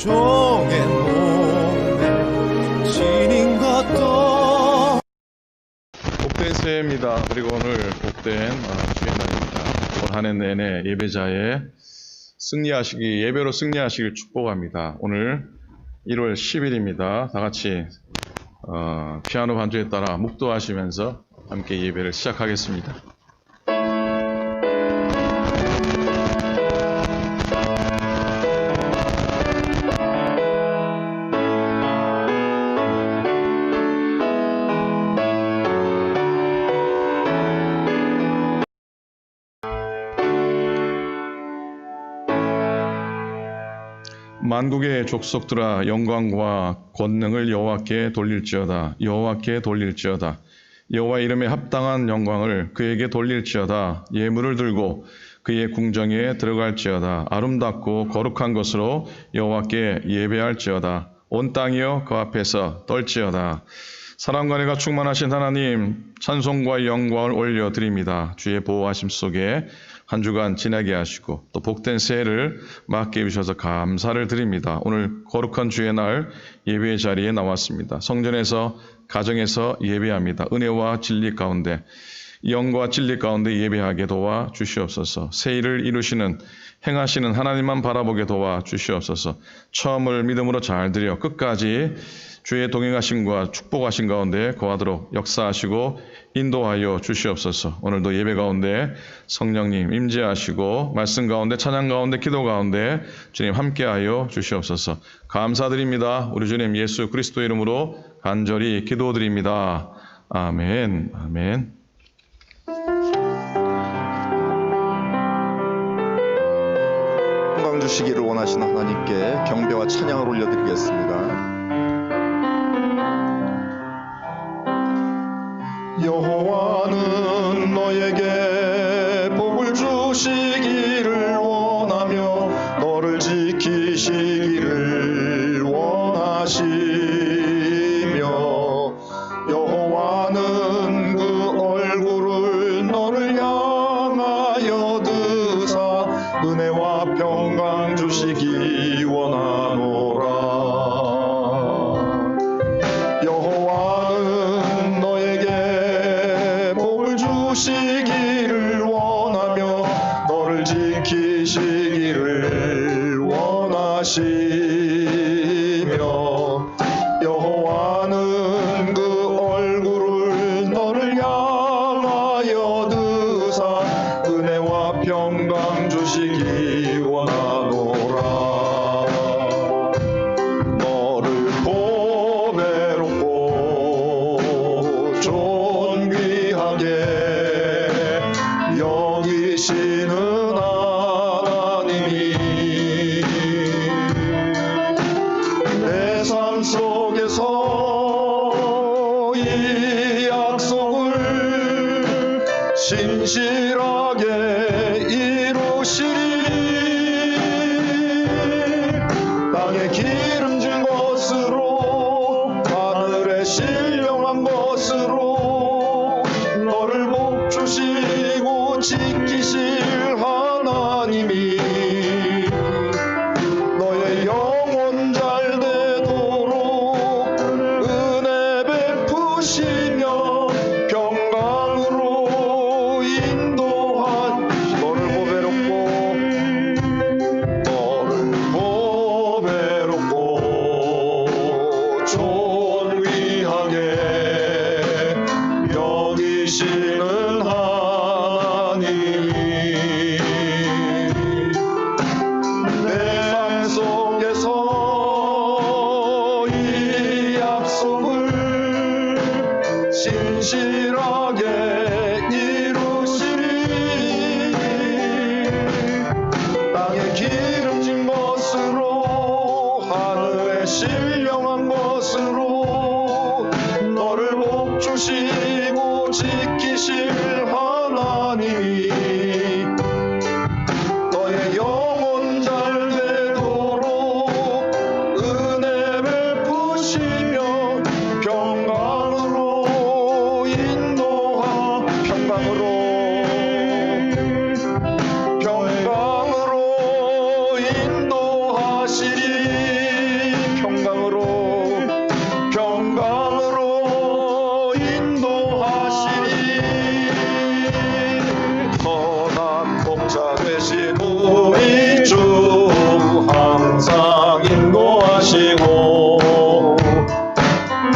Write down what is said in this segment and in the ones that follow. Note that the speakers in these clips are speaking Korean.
종의 몸에 지닌 것도. 복된 새해입니다. 그리고 오늘 복된 주의 날입니다. 올 한 해 내내 예배자의 승리하시기, 예배로 승리하시길 축복합니다. 오늘 1월 10일입니다. 다 같이 피아노 반주에 따라 묵도하시면서 함께 예배를 시작하겠습니다. 만국의 족속들아 영광과 권능을 여호와께 돌릴지어다. 여호와께 돌릴지어다. 여호와 이름에 합당한 영광을 그에게 돌릴지어다. 예물을 들고 그의 궁정에 들어갈지어다. 아름답고 거룩한 것으로 여호와께 예배할지어다. 온 땅이여 그 앞에서 떨지어다. 사랑과 은혜가 충만하신 하나님, 찬송과 영광을 올려드립니다. 주의 보호하심 속에 한 주간 지나게 하시고 또 복된 새해를 맞게 해주셔서 감사를 드립니다. 오늘 거룩한 주의 날 예배의 자리에 나왔습니다. 성전에서, 가정에서 예배합니다. 은혜와 진리 가운데, 영과 진리 가운데 예배하게 도와 주시옵소서. 새 일을 이루시는, 행하시는 하나님만 바라보게 도와 주시옵소서. 처음을 믿음으로 잘 드려 끝까지 주의 동행하심과 축복하신 가운데 거하도록 역사하시고 인도하여 주시옵소서. 오늘도 예배 가운데 성령님 임재하시고 말씀 가운데, 찬양 가운데, 기도 가운데 주님 함께하여 주시옵소서. 감사드립니다. 우리 주님 예수 그리스도 이름으로 간절히 기도드립니다. 아멘. 아멘. 건강 주시기를 원하시는 하나님께 경배와 찬양을 올려드리겠습니다. 여호와는 너에게 복을 주시기를 원하며 너를 지키시기를 원하시며 여호와는 그 얼굴을 너를 향하여 드사 은혜와 평강 주시기 원하노라. 여호와는 너에게 복을 주시기를 원하며 너를 지키시기를 원하시며 여호와는 그 얼굴을 너를 향하여 드사 은혜와 평강 주시기 원하노라. 너를 보배롭고 존귀하게 여기시는 하나님이 내 삶 속에서 이 약속을 신실하게 이루시리. 땅에 기름진 것으로 하늘에 신령한 것으로 너를 복주시고 지키실 하나님이 너의 영혼 잘 되도록 은혜 베푸시며 평강으로 인도한 너를 보배롭고 존귀하게 여기시는 하나님이 내 삶 속에서 이 약속을 신실하게 이루시리. 땅에 기름진 것으로 하늘에 신령한 것으로 너를 복주시고 지키실 하나님이 너의 영혼 잘 되도록 은혜 베푸시며 평강으로 인도하시니 인도하시고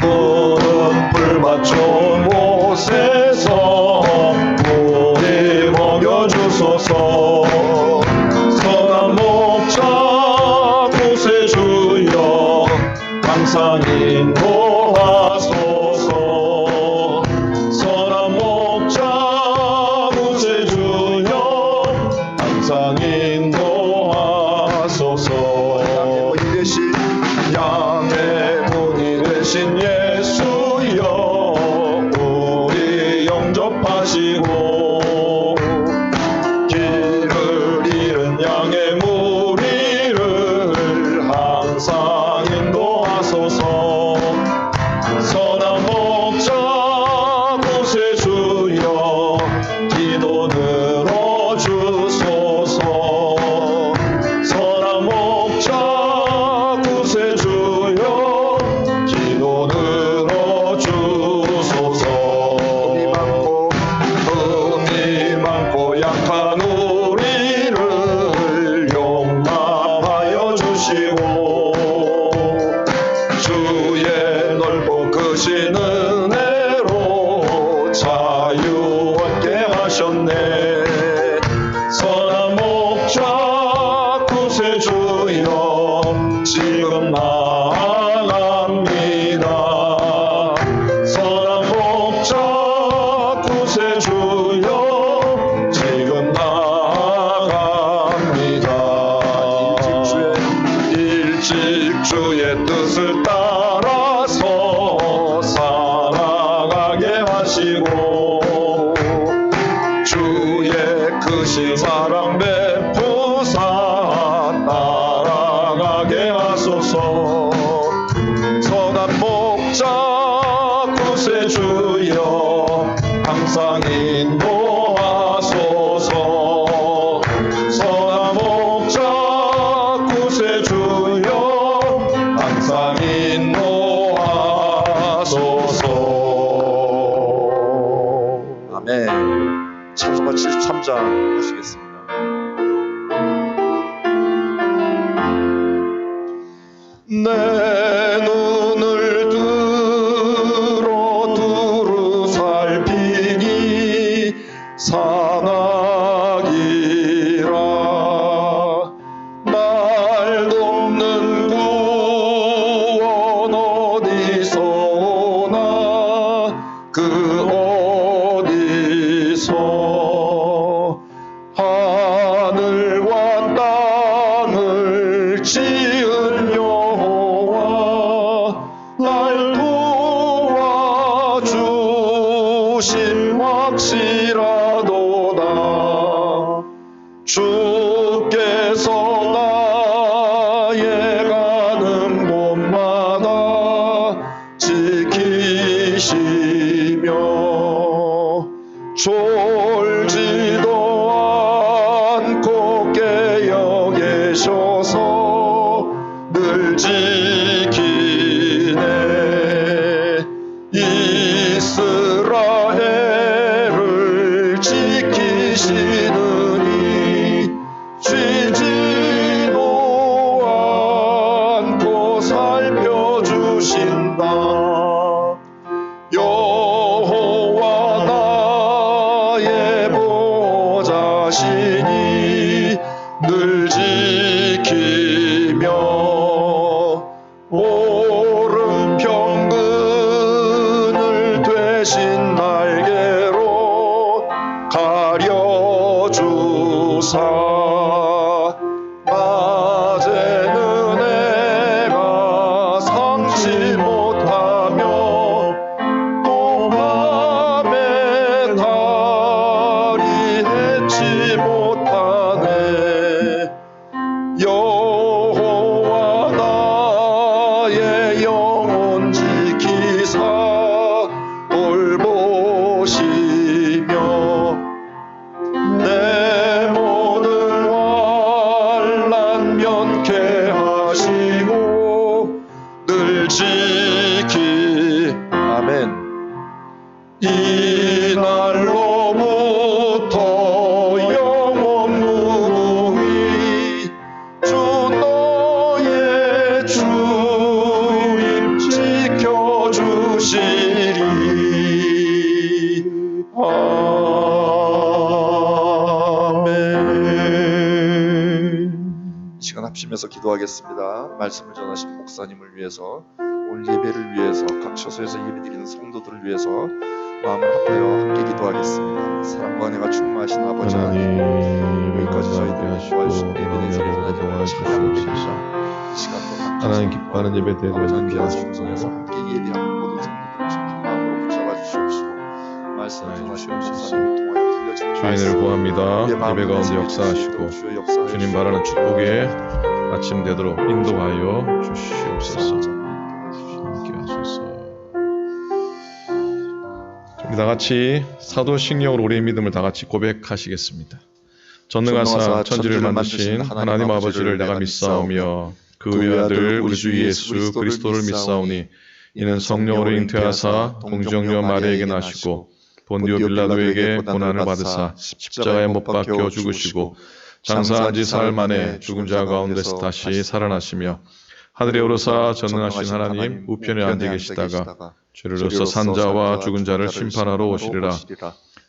푸른 풀 맞춘 곳에서 우리 먹여주소서. 선한 목자 구세주여 항상 인도하소서. 선한 목자 구세주여 항상 인도하소서. 양의 문이 되신 예수여 우리 영접하시고 길을 잃은 양의 무리를 항상 인도하소서. 선한 목자 구세주여 기도 들어주소서. 선한 목자 구세주여 기도 들어주소서. 흠이 많고 약한 우리를 용납하여 주시고 주의 넓고 크신 은혜로 자유 얻게 하셨네. 선한 목자 구세주여 지금 나아갑니다. 선한 목자 구세주여 지금 나아갑니다. 일찍 주의 뜻을 따라서 살아가게 하시고 주의 크신 사랑 베푸사 따라가게 하소서. 선한 목자 구세주여 항상 인도하소서. 선한 목자 구세주여 항상 인도하소서. 아멘. 찬송가 73장 하시겠습니다. 내 눈을 들어 두루 살피니 상하기라. 날 돕는 구원 어디서 오나 그 어디서 하늘과 땅을 지은 여호와 날 도와주심 확실하도다. 주께서 나의 가는 곳마다 지키시며 졸지도 않고 깨어 계셔서 늘 지키네. 이스라엘을 지키시느니 쉬지도 않고 살펴주신다. 여호와 나의 보좌시니 늘 지키며 오른편근을 되신 날개로 가려주사 낮에는 내가 삼지 못하며 또 밤에 달이 해치 못하네. 여호와 나의 영혼 지키사 돌보시며 내 모든 환난 면케 하시고 늘 지키. 아멘. 이날로부터 영원 무궁히 주 너의 주님 지켜주시리. 아멘. 이 시간 합심해서 기도하겠습니다. 말씀을 전하신 목사님을 위해서, 오늘 예배를 위해서, 각 처소에서 예배드리는 성도들을 위해서 마음을 합하여 함께 기도하겠습니다. 사랑과 은혜가 충만하신 아버지 하나님, 여기까지 저희들을 도와주신 예배드리는 자리까지 도와주시옵소서. 이 시간 동안 하나님 기뻐하는 예배 아버지는 귀한 되도록 성전에서 함께 예배하는 모든 성도들을 깊은 마음으로 붙잡아 주시옵시고, 말씀을 전하시는 목사님을 통하여 들려진 주인을 구합니다. 예배 가운데 역사하시고 주님 바라는 축복의 아침 되도록 인도하여 주시옵소서. 우리 다 같이 사도신경으로 우리의 믿음을 다 같이 고백하시겠습니다. 전능하사 천지를 만드신 하나님 아버지를 내가 믿사오며 그 외아들 우리 주 예수 그리스도를 믿사오니 이는 성령으로 잉태하사 동정녀 마리아에게 나시고 본디오 빌라도에게 고난을 받으사 십자가에 못 박혀 죽으시고 장사한 지 사흘 만에 죽은 자 가운데서 다시 살아나시며 하늘에 오르사 전능하신 하나님 우편에 앉아 계시다가 죄로서 산 자와 죽은 자를 심판하러 오시리라.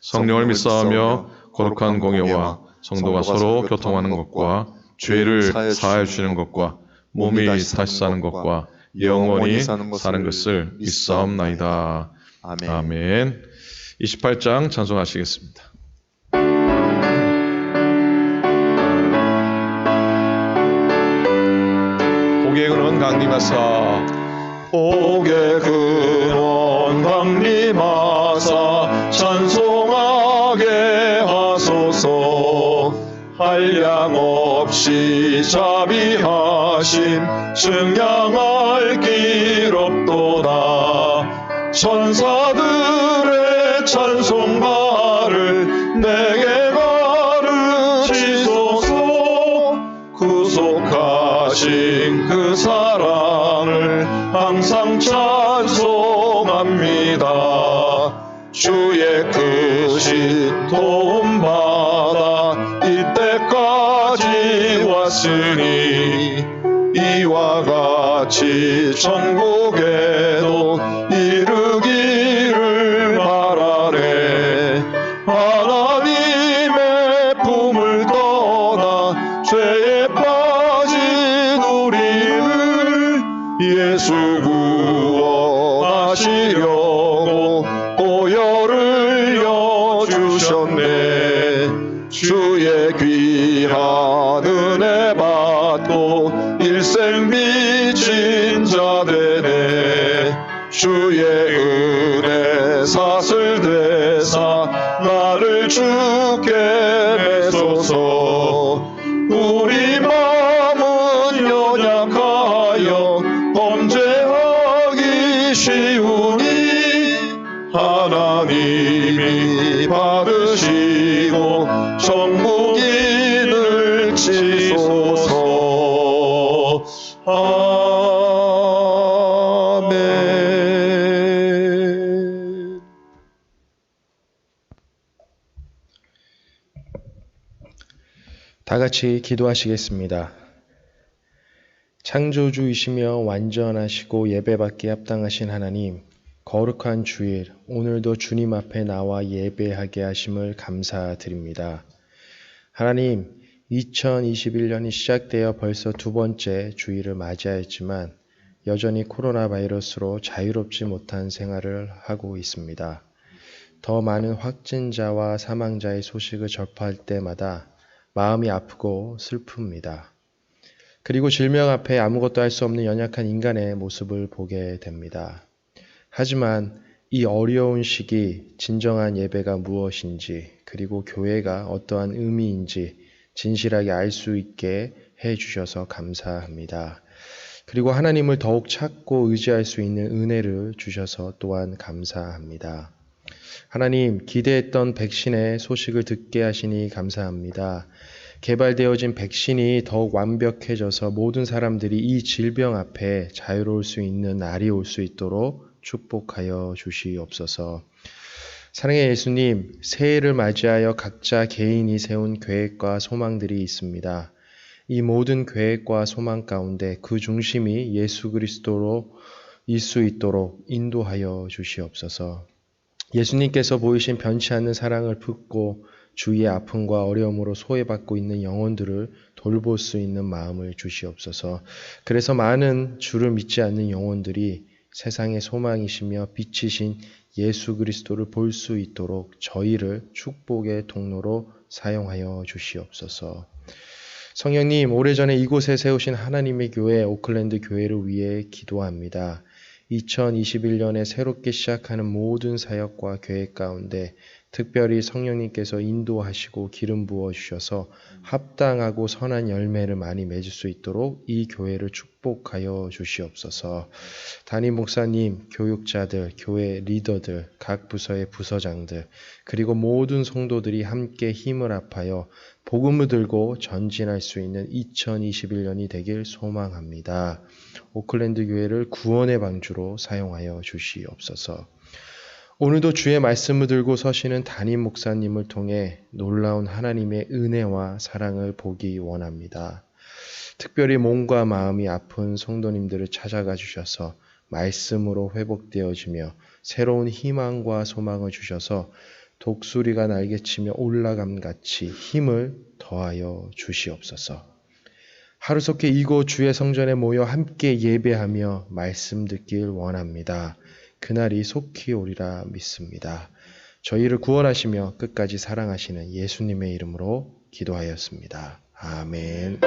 성령을 믿사오며 거룩한 공예와 성도가 서로 교통하는 것과 죄를 사하여 주시는 것과 몸이 다시 사는 것과 영원히 사는 것을 믿사옵나이다. 아멘. 28장 찬송하시겠습니다. 복의 근원 강림하사 복의 근원 강림하사 찬송하게 하소서. 한량없이 자비하심 증량할 길 없도다. 천사들의 찬송가를 내게 가르치소서. 구속하신 그 사랑을 항상 찬송합니다. 주의 크신 도움받아 이때까지 왔으니 이와 같이 천국에도 이르기를 바라네. 하나님의 품을 떠나 죄에 빠진 우리를 예수 구원하시려고 보혈을 여주셨네. 주의 귀한 은혜 받고 일생 미친 자 되네. 주의 은혜 사슬 되사 나를 주께 매소서. 우리 마음은 연약하여 범죄하기 쉬우니 하나님이 받으시고 정복인을 치소서. 아멘. 다 같이 기도하시겠습니다. 창조주이시며 완전하시고 예배받기에 합당하신 하나님, 거룩한 주일, 오늘도 주님 앞에 나와 예배하게 하심을 감사드립니다. 하나님, 2021년이 시작되어 벌써 두 번째 주일을 맞이하였지만 여전히 코로나 바이러스로 자유롭지 못한 생활을 하고 있습니다. 더 많은 확진자와 사망자의 소식을 접할 때마다 마음이 아프고 슬픕니다. 그리고 질병 앞에 아무것도 할 수 없는 연약한 인간의 모습을 보게 됩니다. 하지만 이 어려운 시기 진정한 예배가 무엇인지, 그리고 교회가 어떠한 의미인지 진실하게 알 수 있게 해주셔서 감사합니다. 그리고 하나님을 더욱 찾고 의지할 수 있는 은혜를 주셔서 또한 감사합니다. 하나님, 기대했던 백신의 소식을 듣게 하시니 감사합니다. 개발되어진 백신이 더욱 완벽해져서 모든 사람들이 이 질병 앞에 자유로울 수 있는 날이 올 수 있도록 축복하여 주시옵소서. 사랑의 예수님, 새해를 맞이하여 각자 개인이 세운 계획과 소망들이 있습니다. 이 모든 계획과 소망 가운데 그 중심이 예수 그리스도로 일 수 있도록 인도하여 주시옵소서. 예수님께서 보이신 변치 않는 사랑을 품고 주위의 아픔과 어려움으로 소외받고 있는 영혼들을 돌볼 수 있는 마음을 주시옵소서. 그래서 많은 주를 믿지 않는 영혼들이 세상의 소망이시며 빛이신 예수 그리스도를 볼 수 있도록 저희를 축복의 통로로 사용하여 주시옵소서. 성령님, 오래전에 이곳에 세우신 하나님의 교회 오클랜드 교회를 위해 기도합니다. 2021년에 새롭게 시작하는 모든 사역과 계획 가운데 특별히 성령님께서 인도하시고 기름 부어 주셔서 합당하고 선한 열매를 많이 맺을 수 있도록 이 교회를 축복하여 주시옵소서. 담임 목사님, 교육자들, 교회 리더들, 각 부서의 부서장들, 그리고 모든 성도들이 함께 힘을 합하여 복음을 들고 전진할 수 있는 2021년이 되길 소망합니다. 오클랜드 교회를 구원의 방주로 사용하여 주시옵소서. 오늘도 주의 말씀을 들고 서시는 담임 목사님을 통해 놀라운 하나님의 은혜와 사랑을 보기 원합니다. 특별히 몸과 마음이 아픈 성도님들을 찾아가 주셔서 말씀으로 회복되어지며 새로운 희망과 소망을 주셔서 독수리가 날개치며 올라감같이 힘을 더하여 주시옵소서. 하루속히 이곳 주의 성전에 모여 함께 예배하며 말씀 듣길 원합니다. 그날이 속히 오리라 믿습니다. 저희를 구원하시며 끝까지 사랑하시는 예수님의 이름으로 기도하였습니다. 아멘.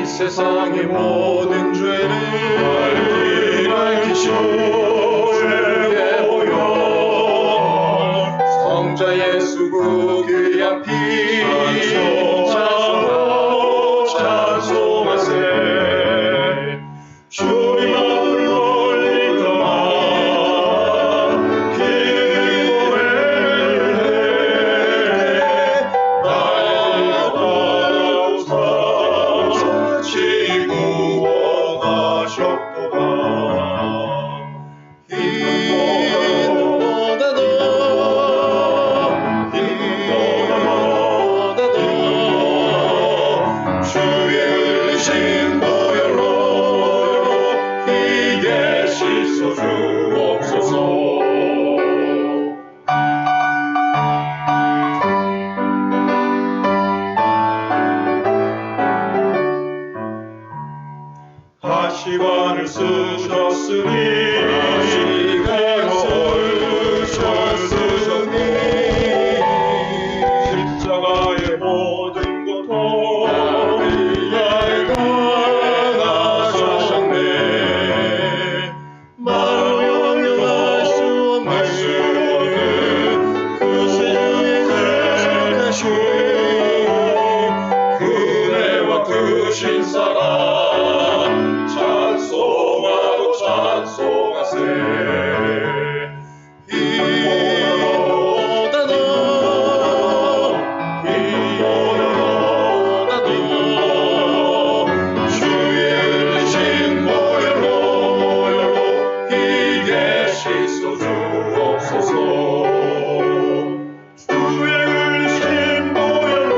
세상의 모든 죄를 밝히시고 주께 모여 성자 예수 그 귀한 피 찬송하세. 주님을 올리더라 기도해 나의 지구 원하셨도다. 주의 흘리신 보혈로 이게 씻어 주옵소서. 가시관을 쓰셨으니 십자가의 모든 고통 위하여 나서셨네. 말로 표현할 수 없는 그 생각하신 그네와 크신 사랑 찬송하고 찬송하세. 주의 흘리신 보혈로 이게 씻어 주옵소서. 주의 흘리신 보혈로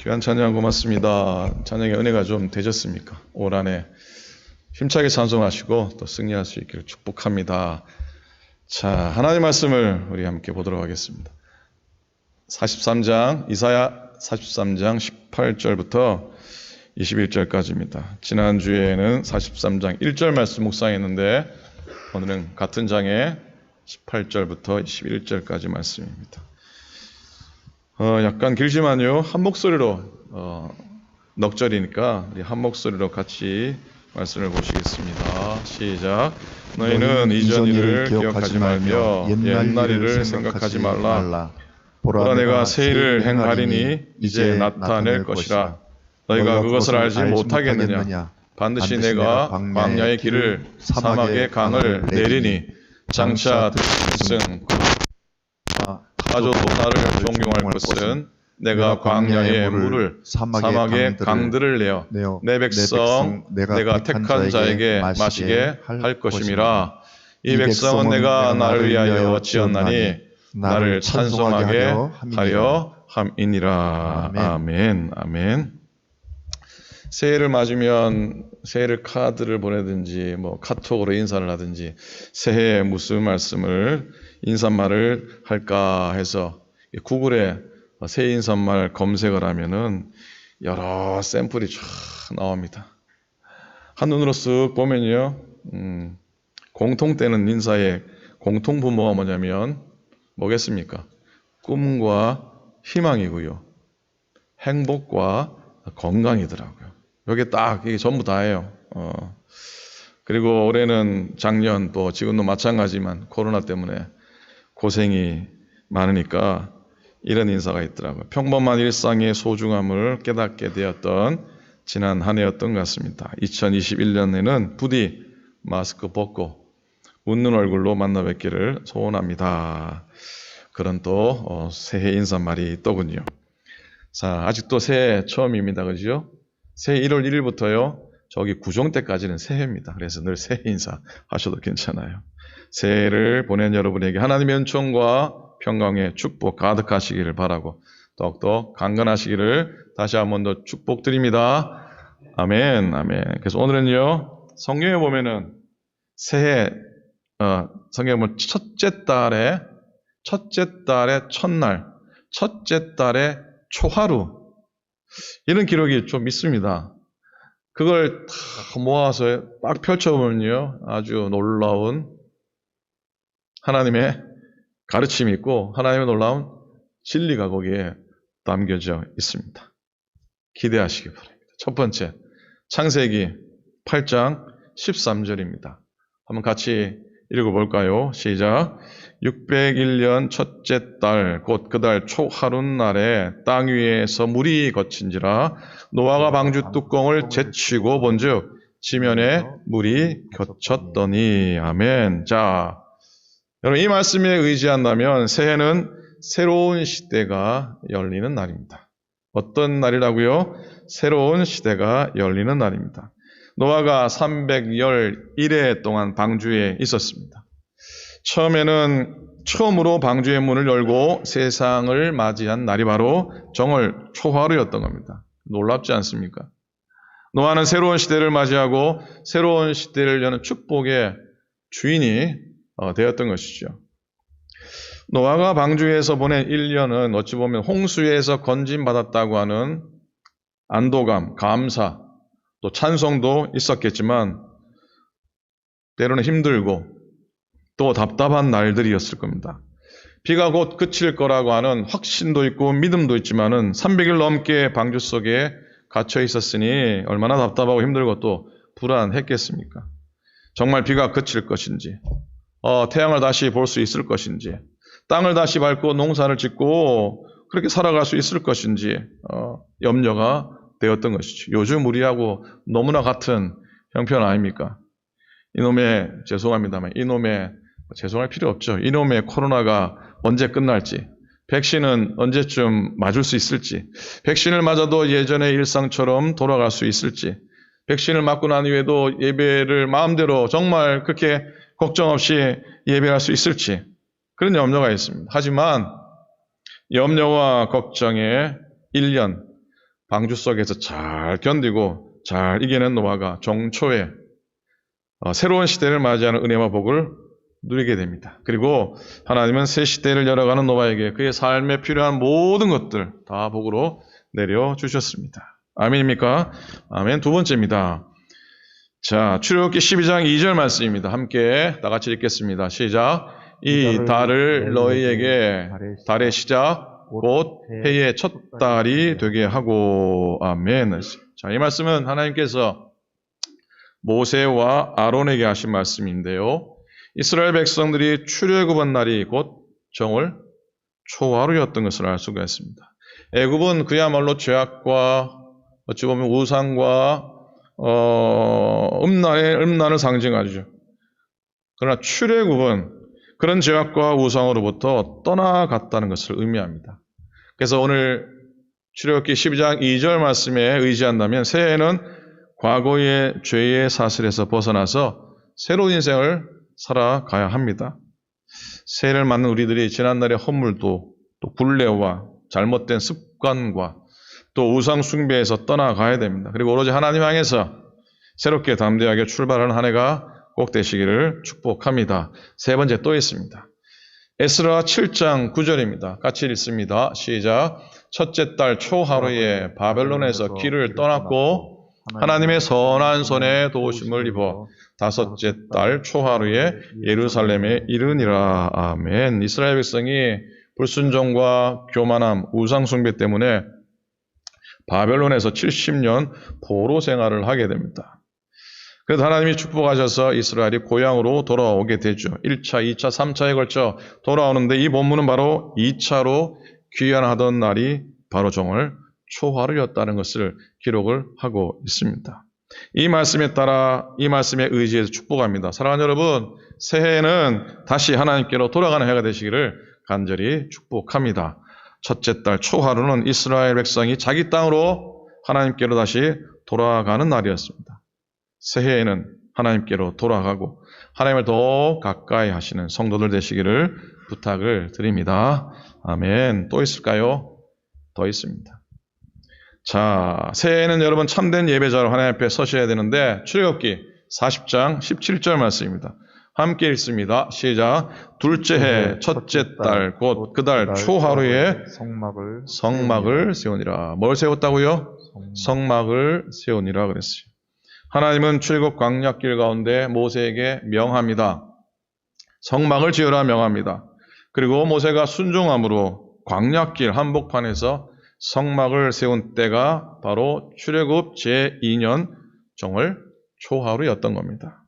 귀한 찬양 고맙습니다. 찬양의 은혜가 좀 되셨습니까? 올 한해 힘차게 찬송하시고 또 승리할 수 있기를 축복합니다. 자, 하나님 말씀을 우리 함께 보도록 하겠습니다. 43장, 이사야 43장 18절부터 21절까지입니다. 지난주에는 43장 1절 말씀 묵상했는데 오늘은 같은 장의 18절부터 21절까지 말씀입니다. 약간 길지만요, 한 목소리로 넉절이니까 우리 한 목소리로 같이 말씀을 보시겠습니다. 시작. 너희는 이전 일을 기억하지 말며 옛날 일을 생각하지 말라. 보라 내가 새 일을 행하리니 이제 나타낼 것이라. 너희가 그것을 알지 못하겠느냐. 반드시 내가 광야의 길을 사막의 강을 내리니 장차 듣는 가져도 나를 존경할 것은 내가 광야의 물을 사막의 강들을 내어 내 백성 내가 택한 자에게 마시게 할 것임이라. 이 백성은 내가 나를 위하여 지었나니 나를 찬송하게 하려 함이니라. 아멘. 아멘. 새해를 맞으면 새해를 카드를 보내든지 뭐 카톡으로 인사를 하든지 새해에 무슨 말씀을 인사말을 할까 해서 구글에 새해 인사말 검색을 하면은 여러 샘플이 쫙 나옵니다. 한눈으로 쓱 보면요, 공통되는 인사의 공통분모가 뭐냐면 뭐겠습니까? 꿈과 희망이고요, 행복과 건강이더라고요. 이게 딱 이게 전부 다예요. 그리고 올해는 작년 또 지금도 마찬가지지만 코로나 때문에 고생이 많으니까 이런 인사가 있더라고요. 평범한 일상의 소중함을 깨닫게 되었던 지난 한 해였던 것 같습니다. 2021년에는 부디 마스크 벗고 웃는 얼굴로 만나 뵙기를 소원합니다. 그런 또 새해 인사말이 있더군요. 자, 아직도 새해 처음입니다. 그죠? 새해 1월 1일부터요. 저기 구정 때까지는 새해입니다. 그래서 늘 새해 인사 하셔도 괜찮아요. 새해를 보낸 여러분에게 하나님의 은총과 평강의 축복 가득하시기를 바라고 더욱더 강건하시기를 다시 한 번 더 축복드립니다. 아멘, 아멘. 그래서 오늘은요, 성경에 보면은 새해, 성경에 보면 첫째 달의 첫날, 첫째 달의 초하루, 이런 기록이 좀 있습니다. 그걸 다 모아서 막 펼쳐보면요, 아주 놀라운 하나님의 가르침이 있고 하나님의 놀라운 진리가 거기에 담겨져 있습니다. 기대하시기 바랍니다. 첫 번째, 창세기 8장 13절입니다. 한번 같이 읽어볼까요? 시작. 601년 첫째 달 곧 그 달 초하룻날에 땅 위에서 물이 거친지라 노아가 방주 뚜껑을 제치고 본즉 지면에 물이 겹쳤더니. 아멘. 자, 여러분, 이 말씀에 의지한다면 새해는 새로운 시대가 열리는 날입니다. 어떤 날이라고요? 새로운 시대가 열리는 날입니다. 노아가 311해 동안 방주에 있었습니다. 처음으로 방주의 문을 열고 세상을 맞이한 날이 바로 정월 초하루였던 겁니다. 놀랍지 않습니까? 노아는 새로운 시대를 맞이하고 새로운 시대를 여는 축복의 주인이 되었던 것이죠. 노아가 방주에서 보낸 1년은 어찌 보면 홍수에서 건진받았다고 하는 안도감, 감사, 또 찬송도 있었겠지만 때로는 힘들고 또 답답한 날들이었을 겁니다. 비가 곧 그칠 거라고 하는 확신도 있고 믿음도 있지만은 300일 넘게 방주 속에 갇혀 있었으니 얼마나 답답하고 힘들고 또 불안했겠습니까? 정말 비가 그칠 것인지, 태양을 다시 볼 수 있을 것인지, 땅을 다시 밟고 농사를 짓고 그렇게 살아갈 수 있을 것인지 염려가 되었던 것이죠. 요즘 우리하고 너무나 같은 형편 아닙니까? 죄송합니다만 죄송할 필요 없죠. 이놈의 코로나가 언제 끝날지, 백신은 언제쯤 맞을 수 있을지, 백신을 맞아도 예전의 일상처럼 돌아갈 수 있을지, 백신을 맞고 난 이후에도 예배를 마음대로 정말 그렇게 걱정 없이 예배할 수 있을지, 그런 염려가 있습니다. 하지만 염려와 걱정의 1년, 방주 속에서 잘 견디고 잘 이겨낸 노아가 정초에 새로운 시대를 맞이하는 은혜와 복을 누리게 됩니다. 그리고 하나님은 새 시대를 열어가는 노아에게 그의 삶에 필요한 모든 것들 다 복으로 내려주셨습니다. 아멘입니까? 아멘. 두 번째입니다. 자, 출애굽기 12장 2절 말씀입니다. 함께 다 같이 읽겠습니다. 시작. 이 달을 너희에게 달의 시작 곧 해의 첫 달이 되게 하고 아멘. 자, 이 말씀은 하나님께서 모세와 아론에게 하신 말씀인데요. 이스라엘 백성들이 출애굽한 날이 곧 정월 초하루였던 것을 알 수가 있습니다. 애굽은 그야말로 죄악과 어찌 보면 우상과 음란을 상징하죠. 그러나 출애굽은 그런 죄악과 우상으로부터 떠나갔다는 것을 의미합니다. 그래서 오늘 출애굽기 12장 2절 말씀에 의지한다면 새해에는 과거의 죄의 사슬에서 벗어나서 새로운 인생을 살아가야 합니다. 새해를 맞는 우리들이 지난날의 허물도 또 굴레와 잘못된 습관과 또 우상 숭배에서 떠나가야 됩니다. 그리고 오로지 하나님 향해서 새롭게 담대하게 출발하는 한 해가 꼭 되시기를 축복합니다. 세 번째 또 있습니다. 에스라 7장 9절입니다. 같이 읽습니다. 시작. 첫째 달 초하루에 바벨론에서 길을 떠났고 하나님의 선한 손에 도우심을 입어 다섯째 달 초하루에 예루살렘에 이르니라. 아멘. 이스라엘 백성이 불순종과 교만함, 우상 숭배 때문에 바벨론에서 70년 포로 생활을 하게 됩니다. 그래서 하나님이 축복하셔서 이스라엘이 고향으로 돌아오게 되죠. 1차, 2차, 3차에 걸쳐 돌아오는데 이 본문은 바로 2차로 귀환하던 날이 바로 정월 초하루였다는 것을 기록을 하고 있습니다. 이 말씀에 따라 이 말씀에 의지해서 축복합니다. 사랑하는 여러분, 새해에는 다시 하나님께로 돌아가는 해가 되시기를 간절히 축복합니다. 첫째 달 초하루는 이스라엘 백성이 자기 땅으로 하나님께로 다시 돌아가는 날이었습니다. 새해에는 하나님께로 돌아가고 하나님을 더 가까이 하시는 성도들 되시기를 부탁을 드립니다. 아멘. 또 있을까요? 더 있습니다. 자, 새해에는 여러분 참된 예배자로 하나님 앞에 서셔야 되는데 출애굽기 40장 17절 말씀입니다. 함께 읽습니다. 시작. 둘째 해 첫째 달 곧 그 달 초하루에 성막을 세우니라. 뭘 세웠다고요? 성막을 세우니라 그랬어요. 하나님은 출애굽 광야길 가운데 모세에게 명합니다. 성막을 지으라 명합니다. 그리고 모세가 순종함으로 광야길 한복판에서 성막을 세운 때가 바로 출애굽 제2년 정월 초하루였던 겁니다.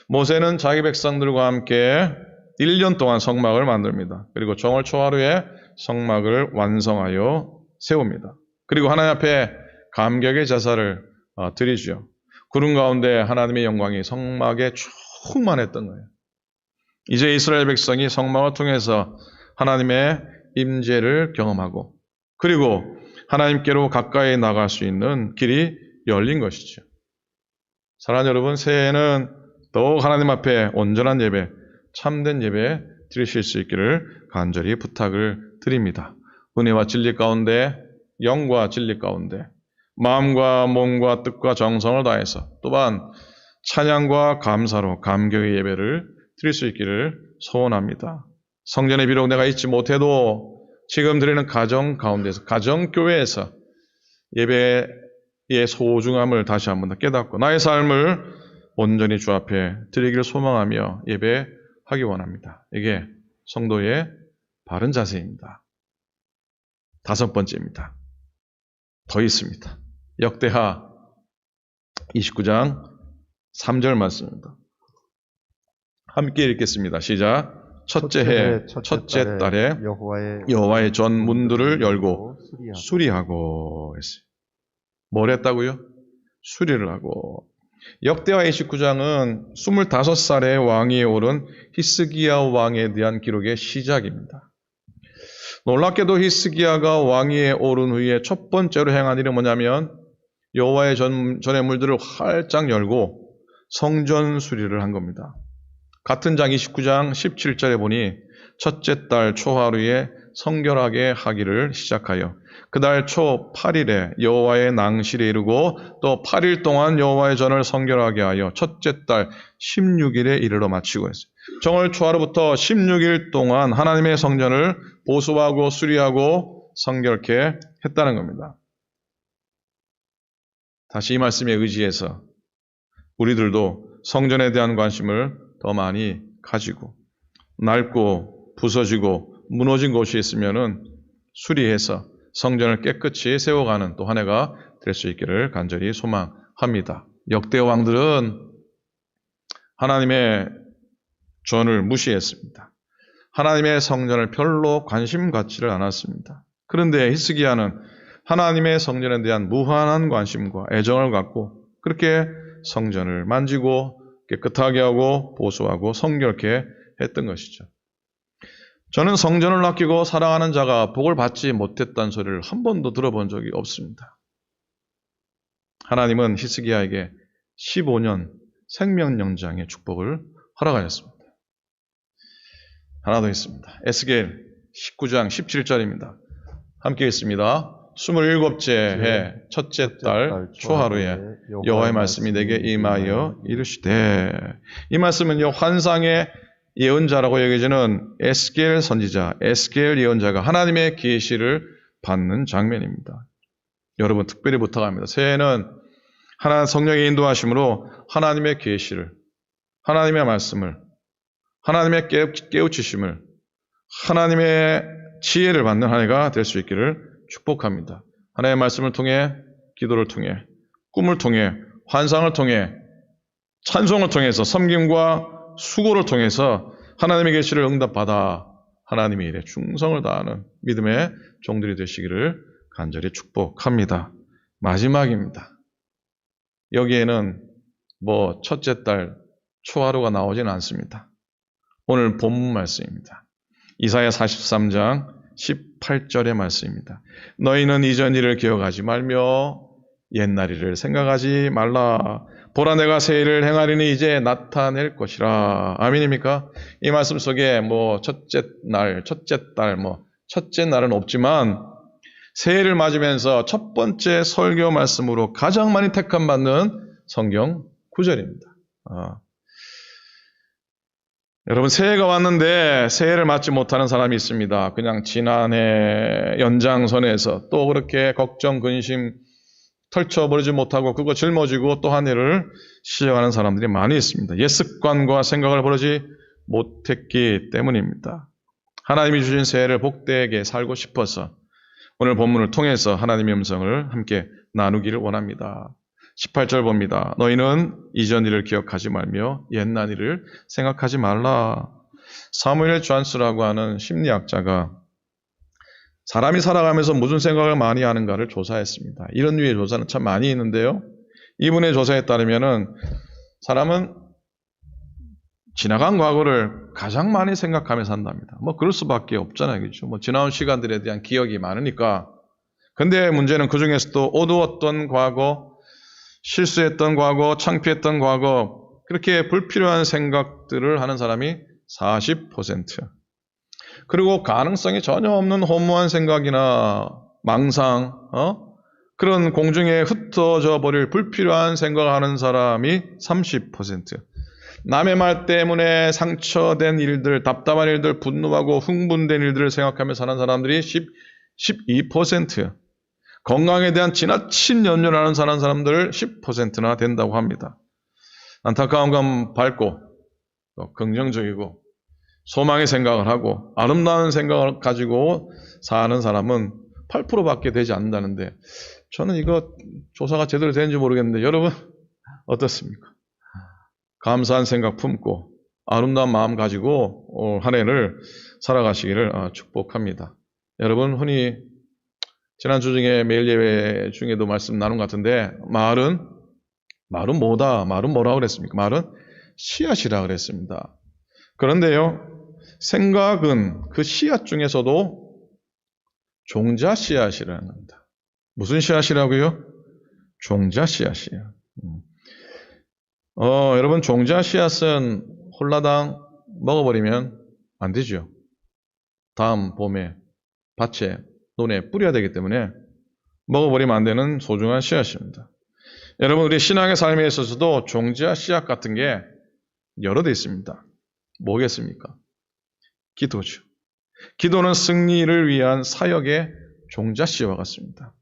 모세는 자기 백성들과 함께 1년 동안 성막을 만듭니다. 그리고 정월 초하루에 성막을 완성하여 세웁니다. 그리고 하나님 앞에 감격의 제사를 드리죠. 구름 가운데 하나님의 영광이 성막에 충만했던 거예요. 이제 이스라엘 백성이 성막을 통해서 하나님의 임재를 경험하고 그리고 하나님께로 가까이 나갈 수 있는 길이 열린 것이죠. 사랑하는 여러분, 새해에는 더욱 하나님 앞에 온전한 예배, 참된 예배 드리실 수 있기를 간절히 부탁을 드립니다. 은혜와 진리 가운데, 영과 진리 가운데 마음과 몸과 뜻과 정성을 다해서 또한 찬양과 감사로 감격의 예배를 드릴 수 있기를 소원합니다. 성전에 비록 내가 있지 못해도 지금 드리는 가정 가운데서, 가정교회에서 예배의 소중함을 다시 한번 더 깨닫고 나의 삶을 온전히 주 앞에 드리기를 소망하며 예배하기 원합니다. 이게 성도의 바른 자세입니다. 다섯 번째입니다. 더 있습니다. 역대하 29장 3절 말씀입니다. 함께 읽겠습니다. 시작. 첫째 해 첫째 달에 여호와의 전 문들을 열고 수리하고 했어요. 뭘 했다고요? 수리를 하고. 역대하 29장은 25살의 왕위에 오른 히스기야 왕에 대한 기록의 시작입니다. 놀랍게도 히스기야가 왕위에 오른 후에 첫 번째로 행한 일은 뭐냐면 여호와의 전예물들을 활짝 열고 성전 수리를 한 겁니다. 같은 장 29장 17절에 보니 첫째 달 초하루에 성결하게 하기를 시작하여 그달 초 8일에 여호와의 낭실에 이르고 또 8일 동안 여호와의 전을 성결하게 하여 첫째 달 16일에 이르러 마치고 했어요. 정월 초하루부터 16일 동안 하나님의 성전을 보수하고 수리하고 성결케 했다는 겁니다. 다시 이 말씀에 의지해서 우리들도 성전에 대한 관심을 더 많이 가지고 낡고 부서지고 무너진 곳이 있으면은 수리해서 성전을 깨끗이 세워가는 또 한 해가 될 수 있기를 간절히 소망합니다. 역대 왕들은 하나님의 전을 무시했습니다. 하나님의 성전을 별로 관심 갖지를 않았습니다. 그런데 히스기야는 하나님의 성전에 대한 무한한 관심과 애정을 갖고 그렇게 성전을 만지고 깨끗하게 하고 보수하고 성결케 했던 것이죠. 저는 성전을 아끼고 사랑하는 자가 복을 받지 못했다는 소리를 한 번도 들어본 적이 없습니다. 하나님은 히스기야에게 15년 생명연장의 축복을 허락하셨습니다. 하나 더 있습니다. 에스겔 19장 17절입니다. 함께 있습니다. 27째 해 첫째 달 초하루에 여호와의 말씀이 내게 임하여 이르시되, 이 말씀은요 환상의 예언자라고 여겨지는 에스겔 선지자, 에스겔 예언자가 하나님의 계시를 받는 장면입니다. 여러분 특별히 부탁합니다. 새해에는 하나님 성령의 인도하심으로 하나님의 계시를, 하나님의 말씀을, 하나님의 깨우치심을, 하나님의 지혜를 받는 한 해가 될 수 있기를 축복합니다. 하나님의 말씀을 통해, 기도를 통해, 꿈을 통해, 환상을 통해, 찬송을 통해서, 섬김과 수고를 통해서 하나님의 계시를 응답받아 하나님의 일에 충성을 다하는 믿음의 종들이 되시기를 간절히 축복합니다. 마지막입니다. 여기에는 첫째 달 초하루가 나오지는 않습니다. 오늘 본문 말씀입니다. 이사야 43장 18절의 말씀입니다. 너희는 이전 일을 기억하지 말며 옛날 일을 생각하지 말라. 보라 내가 새 일을 행하리니 이제 나타낼 것이라. 아멘입니까? 이 말씀 속에 첫째 날, 첫째 달, 첫째 날은 없지만 새해를 맞으면서 첫 번째 설교 말씀으로 가장 많이 택함받는 성경 구절입니다. 여러분 새해가 왔는데 새해를 맞지 못하는 사람이 있습니다. 그냥 지난해 연장선에서 또 그렇게 걱정, 근심 털쳐버리지 못하고 그거 짊어지고 또 한 해를 시작하는 사람들이 많이 있습니다. 옛 습관과 생각을 버리지 못했기 때문입니다. 하나님이 주신 새해를 복되게 살고 싶어서 오늘 본문을 통해서 하나님의 음성을 함께 나누기를 원합니다. 18절 봅니다. 너희는 이전 일을 기억하지 말며 옛날 일을 생각하지 말라. 사무엘 존스라고 하는 심리학자가 사람이 살아가면서 무슨 생각을 많이 하는가를 조사했습니다. 이런 류의 조사는 참 많이 있는데요. 이분의 조사에 따르면은 사람은 지나간 과거를 가장 많이 생각하며 산답니다. 그럴 수밖에 없잖아요. 그렇죠? 지나온 시간들에 대한 기억이 많으니까. 근데 문제는 그 중에서도 어두웠던 과거, 실수했던 과거, 창피했던 과거, 그렇게 불필요한 생각들을 하는 사람이 40%. 그리고 가능성이 전혀 없는 허무한 생각이나 망상, 그런 공중에 흩어져 버릴 불필요한 생각을 하는 사람이 30%. 남의 말 때문에 상처된 일들, 답답한 일들, 분노하고 흥분된 일들을 생각하며 사는 사람들이 12%. 건강에 대한 지나친 연연을 하는 사람들 10%나 된다고 합니다. 안타까운 건 밝고 또 긍정적이고 소망의 생각을 하고 아름다운 생각을 가지고 사는 사람은 8%밖에 되지 않는다는데 저는 이거 조사가 제대로 되는지 모르겠는데 여러분 어떻습니까? 감사한 생각 품고 아름다운 마음 가지고 한 해를 살아가시기를 축복합니다. 여러분 흔히 지난주 중에 매일 예배 중에도 말씀 나눈 것 같은데 말은 뭐다? 말은 뭐라고 그랬습니까? 말은 씨앗이라 그랬습니다. 그런데요, 생각은 그 씨앗 중에서도 종자 씨앗이라는 겁니다. 무슨 씨앗이라고요? 종자 씨앗이에요. 여러분 종자 씨앗은 홀라당 먹어버리면 안 되죠. 다음 봄에 밭에, 논에 뿌려야 되기 때문에 먹어버리면 안 되는 소중한 씨앗입니다. 여러분, 우리 신앙의 삶에 있어서도 종자 씨앗 같은 게 여러 대 있습니다. 뭐겠습니까? 기도죠. 기도는 승리를 위한 사역의 종자 씨와 같습니다.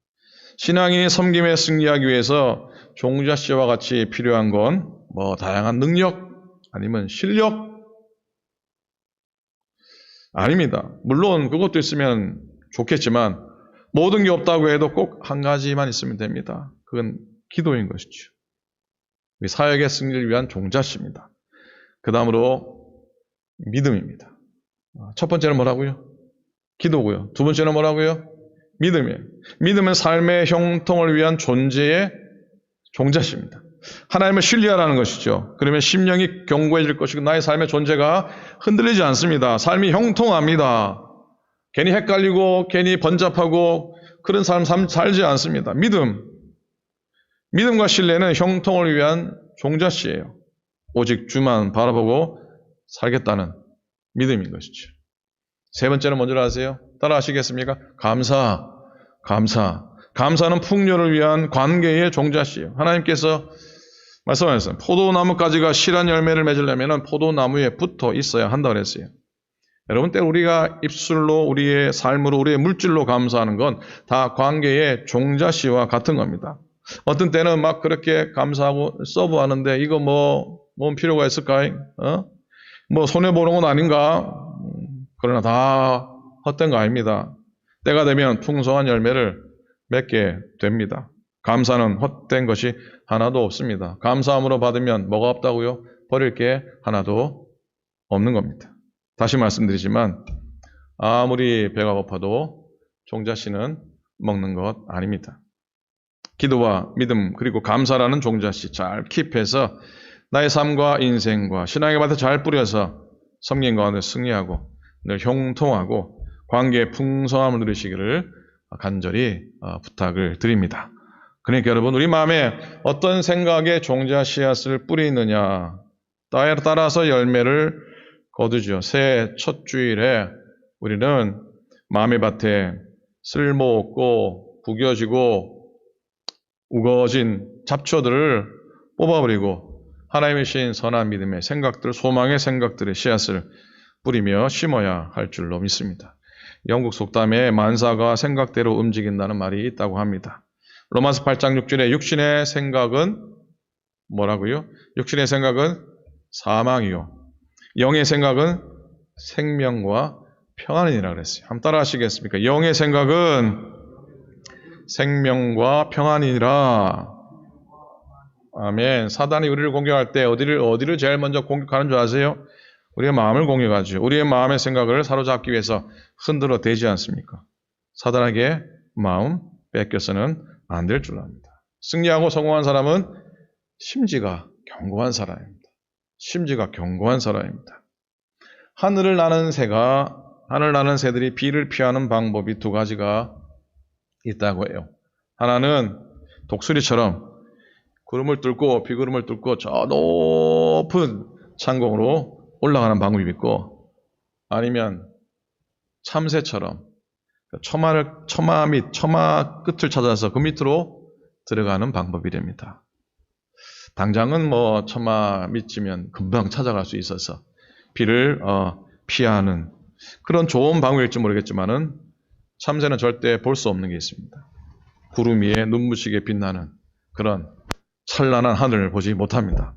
신앙인이 섬김에 승리하기 위해서 종자 씨와 같이 필요한 건 다양한 능력 아니면 실력 아닙니다. 물론 그것도 있으면 좋겠지만 모든 게 없다고 해도 꼭 한 가지만 있으면 됩니다. 그건 기도인 것이죠. 우리 사역의 승리를 위한 종자씨입니다. 그 다음으로 믿음입니다. 첫 번째는 뭐라고요? 기도고요. 두 번째는 뭐라고요? 믿음이에요. 믿음은 삶의 형통을 위한 존재의 종자씨입니다. 하나님을 신뢰하라는 것이죠. 그러면 심령이 견고해질 것이고 나의 삶의 존재가 흔들리지 않습니다. 삶이 형통합니다. 괜히 헷갈리고 괜히 번잡하고 그런 삶 살지 않습니다. 믿음과 신뢰는 형통을 위한 종자씨예요. 오직 주만 바라보고 살겠다는 믿음인 것이죠. 세 번째는 뭔지 아세요? 따라 하시겠습니까? 감사는 풍요를 위한 관계의 종자씨예요. 하나님께서 말씀하셨어요. 포도나무가지가 실한 열매를 맺으려면 포도나무에 붙어 있어야 한다고 그랬어요. 여러분, 때로 우리가 입술로 우리의 삶으로 우리의 물질로 감사하는 건 다 관계의 종자씨와 같은 겁니다. 어떤 때는 막 그렇게 감사하고 서브하는데 이거 뭔 필요가 있을까? 손해보는 건 아닌가? 그러나 다 헛된 거 아닙니다. 때가 되면 풍성한 열매를 맺게 됩니다. 감사는 헛된 것이 하나도 없습니다. 감사함으로 받으면 뭐가 없다고요? 버릴 게 하나도 없는 겁니다. 다시 말씀드리지만 아무리 배가 고파도 종자씨는 먹는 것 아닙니다. 기도와 믿음 그리고 감사라는 종자씨 잘 킵해서 나의 삶과 인생과 신앙의 밭에 잘 뿌려서 섬긴 가운데 승리하고 늘 형통하고 관계의 풍성함을 누리시기를 간절히 부탁을 드립니다. 그러니까 여러분, 우리 마음에 어떤 생각에 종자 씨앗을 뿌리느냐 따라서 열매를 거두죠. 새해 첫 주일에 우리는 마음의 밭에 쓸모없고 구겨지고 우거진 잡초들을 뽑아버리고 하나님의 신 선한 믿음의 생각들, 소망의 생각들의 씨앗을 뿌리며 심어야 할 줄로 믿습니다. 영국 속담에 만사가 생각대로 움직인다는 말이 있다고 합니다. 로마서 8장 6절에 육신의 생각은 뭐라고요? 육신의 생각은 사망이요. 영의 생각은 생명과 평안이라 그랬어요. 한번 따라 하시겠습니까? 영의 생각은 생명과 평안이라. 아멘. 사단이 우리를 공격할 때 어디를 제일 먼저 공격하는 줄 아세요? 우리의 마음을 공격하죠. 우리의 마음의 생각을 사로잡기 위해서 흔들어 대지 않습니까? 사단에게 마음 뺏겨서는 안 될 줄 압니다. 승리하고 성공한 사람은 심지가 견고한 사람입니다. 심지가 견고한 사람입니다. 하늘 나는 새들이 비를 피하는 방법이 두 가지가 있다고 해요. 하나는 독수리처럼 구름을 뚫고 비구름을 뚫고 저 높은 창공으로 올라가는 방법이 있고, 아니면 참새처럼 처마 끝을 찾아서 그 밑으로 들어가는 방법이 됩니다. 당장은 처마 밑이면 금방 찾아갈 수 있어서 비를 피하는 그런 좋은 방법일지 모르겠지만은 참새는 절대 볼 수 없는 게 있습니다. 구름 위에 눈부시게 빛나는 그런 찬란한 하늘을 보지 못합니다.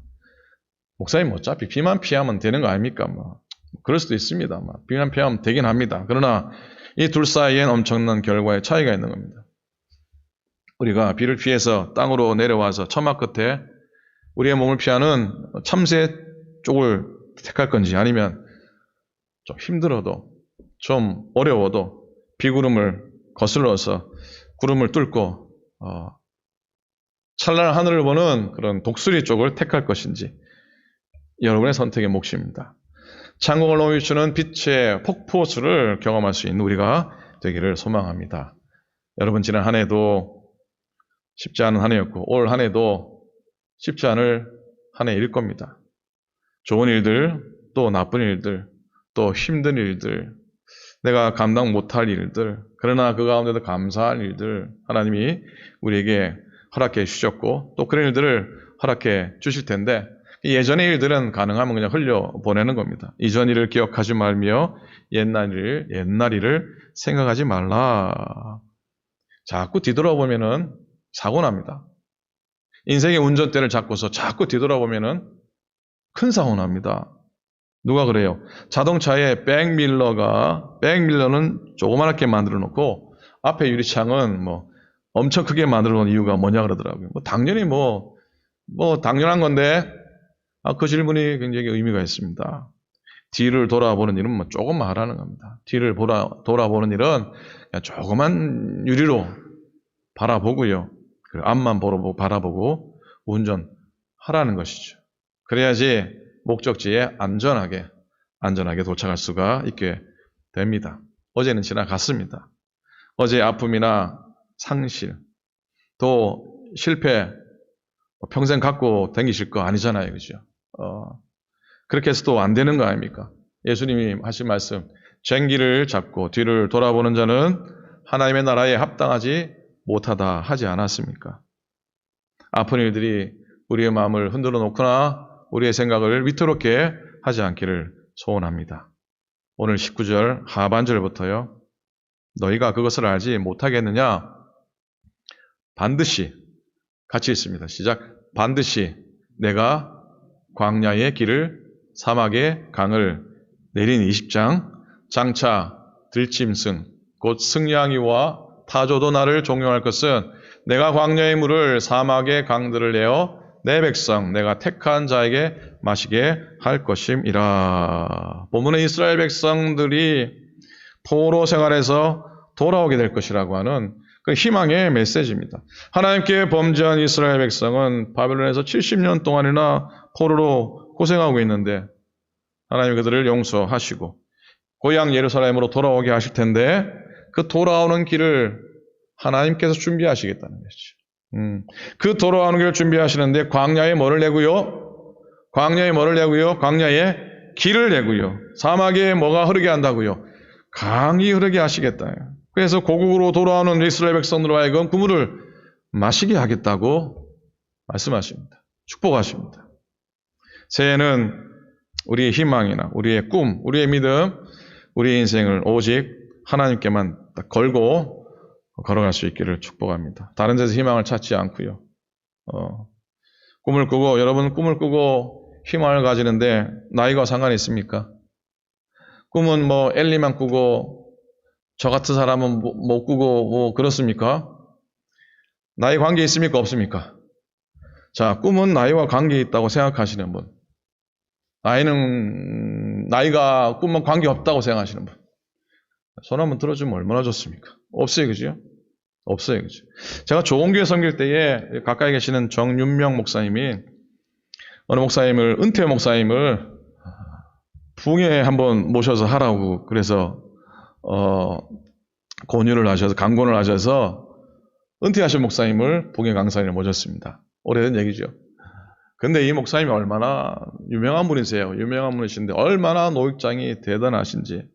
목사님, 어차피 비만 피하면 되는 거 아닙니까? 그럴 수도 있습니다. 비만 피하면 되긴 합니다. 그러나 이 둘 사이엔 엄청난 결과의 차이가 있는 겁니다. 우리가 비를 피해서 땅으로 내려와서 처마 끝에 우리의 몸을 피하는 참새 쪽을 택할 건지, 아니면 좀 힘들어도 좀 어려워도 비구름을 거슬러서 구름을 뚫고 찬란한 하늘을 보는 그런 독수리 쪽을 택할 것인지 여러분의 선택의 몫입니다. 창공을 넘어비추는 빛의 폭포수를 경험할 수 있는 우리가 되기를 소망합니다. 여러분, 지난 한 해도 쉽지 않은 한 해였고 올 한 해도 쉽지 않을 한 해일 겁니다. 좋은 일들, 또 나쁜 일들, 또 힘든 일들, 내가 감당 못할 일들, 그러나 그 가운데도 감사할 일들 하나님이 우리에게 허락해 주셨고 또 그런 일들을 허락해 주실 텐데 예전의 일들은 가능하면 그냥 흘려보내는 겁니다. 이전 일을 기억하지 말며 옛날 일을 생각하지 말라. 자꾸 뒤돌아보면은 사고 납니다. 인생의 운전대를 잡고서 자꾸 뒤돌아보면은 큰 사고 납니다. 누가 그래요? 자동차에 백밀러는 조그맣게 만들어 놓고 앞에 유리창은 뭐 엄청 크게 만들어 놓은 이유가 뭐냐 그러더라고요. 당연히 당연한 건데 그 질문이 굉장히 의미가 있습니다. 뒤를 돌아보는 일은 조금만 하라는 겁니다. 뒤를 돌아보는 일은 그냥 조그만 유리로 바라보고요. 그 앞만 바라보고 운전하라는 것이죠. 그래야지 목적지에 안전하게 도착할 수가 있게 됩니다. 어제는 지나갔습니다. 어제 아픔이나 상실, 또 실패 평생 갖고 다니실 거 아니잖아요. 그죠? 그렇게 해서도 안 되는 거 아닙니까? 예수님이 하신 말씀, 쟁기를 잡고 뒤를 돌아보는 자는 하나님의 나라에 합당하지 못하다 하지 않았습니까? 아픈 일들이 우리의 마음을 흔들어 놓거나 우리의 생각을 위태롭게 하지 않기를 소원합니다. 오늘 19절 하반절부터요. 너희가 그것을 알지 못하겠느냐? 반드시 같이 있습니다. 시작. 반드시 내가 광야의 길을 사막의 강을 내린 20장 장차 들짐승 곧 승냥이와 타조도 나를 종용할 것은 내가 광야의 물을 사막의 강들을 내어 내 백성 내가 택한 자에게 마시게 할 것임이라. 본문은 이스라엘 백성들이 포로 생활에서 돌아오게 될 것이라고 하는 그 희망의 메시지입니다. 하나님께 범죄한 이스라엘 백성은 바벨론에서 70년 동안이나 포로로 고생하고 있는데 하나님이 그들을 용서하시고 고향 예루살렘으로 돌아오게 하실 텐데 그 돌아오는 길을 하나님께서 준비하시겠다는 것이죠. 그 돌아오는 길을 준비하시는데 광야에 뭐를 내고요? 광야에 길을 내고요. 사막에 뭐가 흐르게 한다고요? 강이 흐르게 하시겠다. 그래서 고국으로 돌아오는 이스라엘 백성들로 하여금 그 물을 마시게 하겠다고 말씀하십니다. 축복하십니다. 새해는 우리의 희망이나 우리의 꿈, 우리의 믿음, 우리의 인생을 오직 하나님께만 딱 걸고 걸어갈 수 있기를 축복합니다. 다른 데서 희망을 찾지 않고요. 여러분 꿈을 꾸고 희망을 가지는데 나이가 상관이 있습니까? 꿈은 엘리만 꾸고 저 같은 사람은 못 꾸고 그렇습니까? 나이 관계 있습니까? 없습니까? 자, 꿈은 나이와 관계 있다고 생각하시는 분. 나이가 꿈은 관계 없다고 생각하시는 분. 손 한번 들어주면 얼마나 좋습니까? 없어요, 그죠? 없어요, 그죠? 제가 좋은 교회 섬길 때에 가까이 계시는 정윤명 목사님이 어느 은퇴 목사님을 부흥회 한번 모셔서 하라고 그래서 강권을 하셔서 은퇴하신 목사님을 부흥회 강사님을 모셨습니다. 오래된 얘기죠. 근데 이 목사님이 얼마나 유명한 분이세요. 유명한 분이신데 얼마나 노익장이 대단하신지.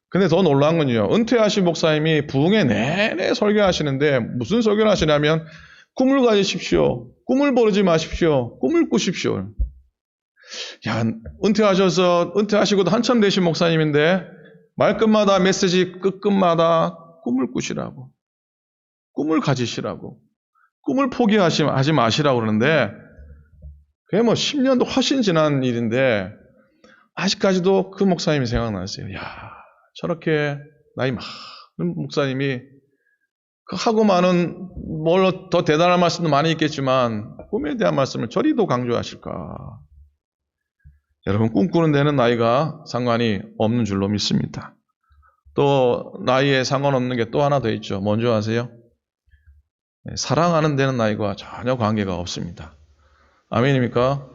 근데 더 놀라운 건요. 은퇴하신 목사님이 부흥회 내내 설교하시는데 무슨 설교를 하시냐면 꿈을 가지십시오. 꿈을 버리지 마십시오. 꿈을 꾸십시오. 야, 은퇴하시고도 한참 되신 목사님인데 말끝마다 메시지 끝끝마다 꿈을 꾸시라고. 꿈을 가지시라고. 꿈을 포기하지 마시라고 그러는데 그게 10년도 훨씬 지난 일인데 아직까지도 그 목사님이 생각나세요. 야, 저렇게 나이 많은 목사님이 하고 많은 뭘 더 대단한 말씀도 많이 있겠지만 꿈에 대한 말씀을 저리도 강조하실까. 여러분 꿈꾸는 데는 나이가 상관이 없는 줄로 믿습니다. 또 나이에 상관없는 게 또 하나 더 있죠. 뭔지 아세요? 사랑하는 데는 나이가 전혀 관계가 없습니다. 아멘입니까?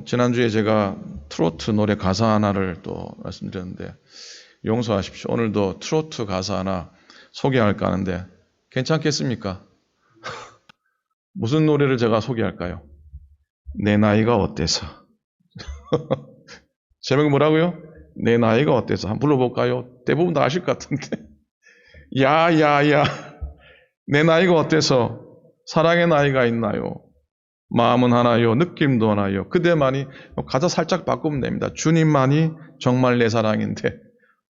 지난주에 제가 트로트 노래 가사 하나를 또 말씀드렸는데 용서하십시오. 오늘도 트로트 가사 하나 소개할까 하는데 괜찮겠습니까? 무슨 노래를 제가 소개할까요? 내 나이가 어때서? 제목이 뭐라고요? 내 나이가 어때서? 한번 불러볼까요? 대부분 다 아실 것 같은데. 야야야, 내 나이가 어때서? 사랑의 나이가 있나요? 마음은 하나요? 느낌도 하나요? 그대만이, 가사 살짝 바꾸면 됩니다. 주님만이 정말 내 사랑인데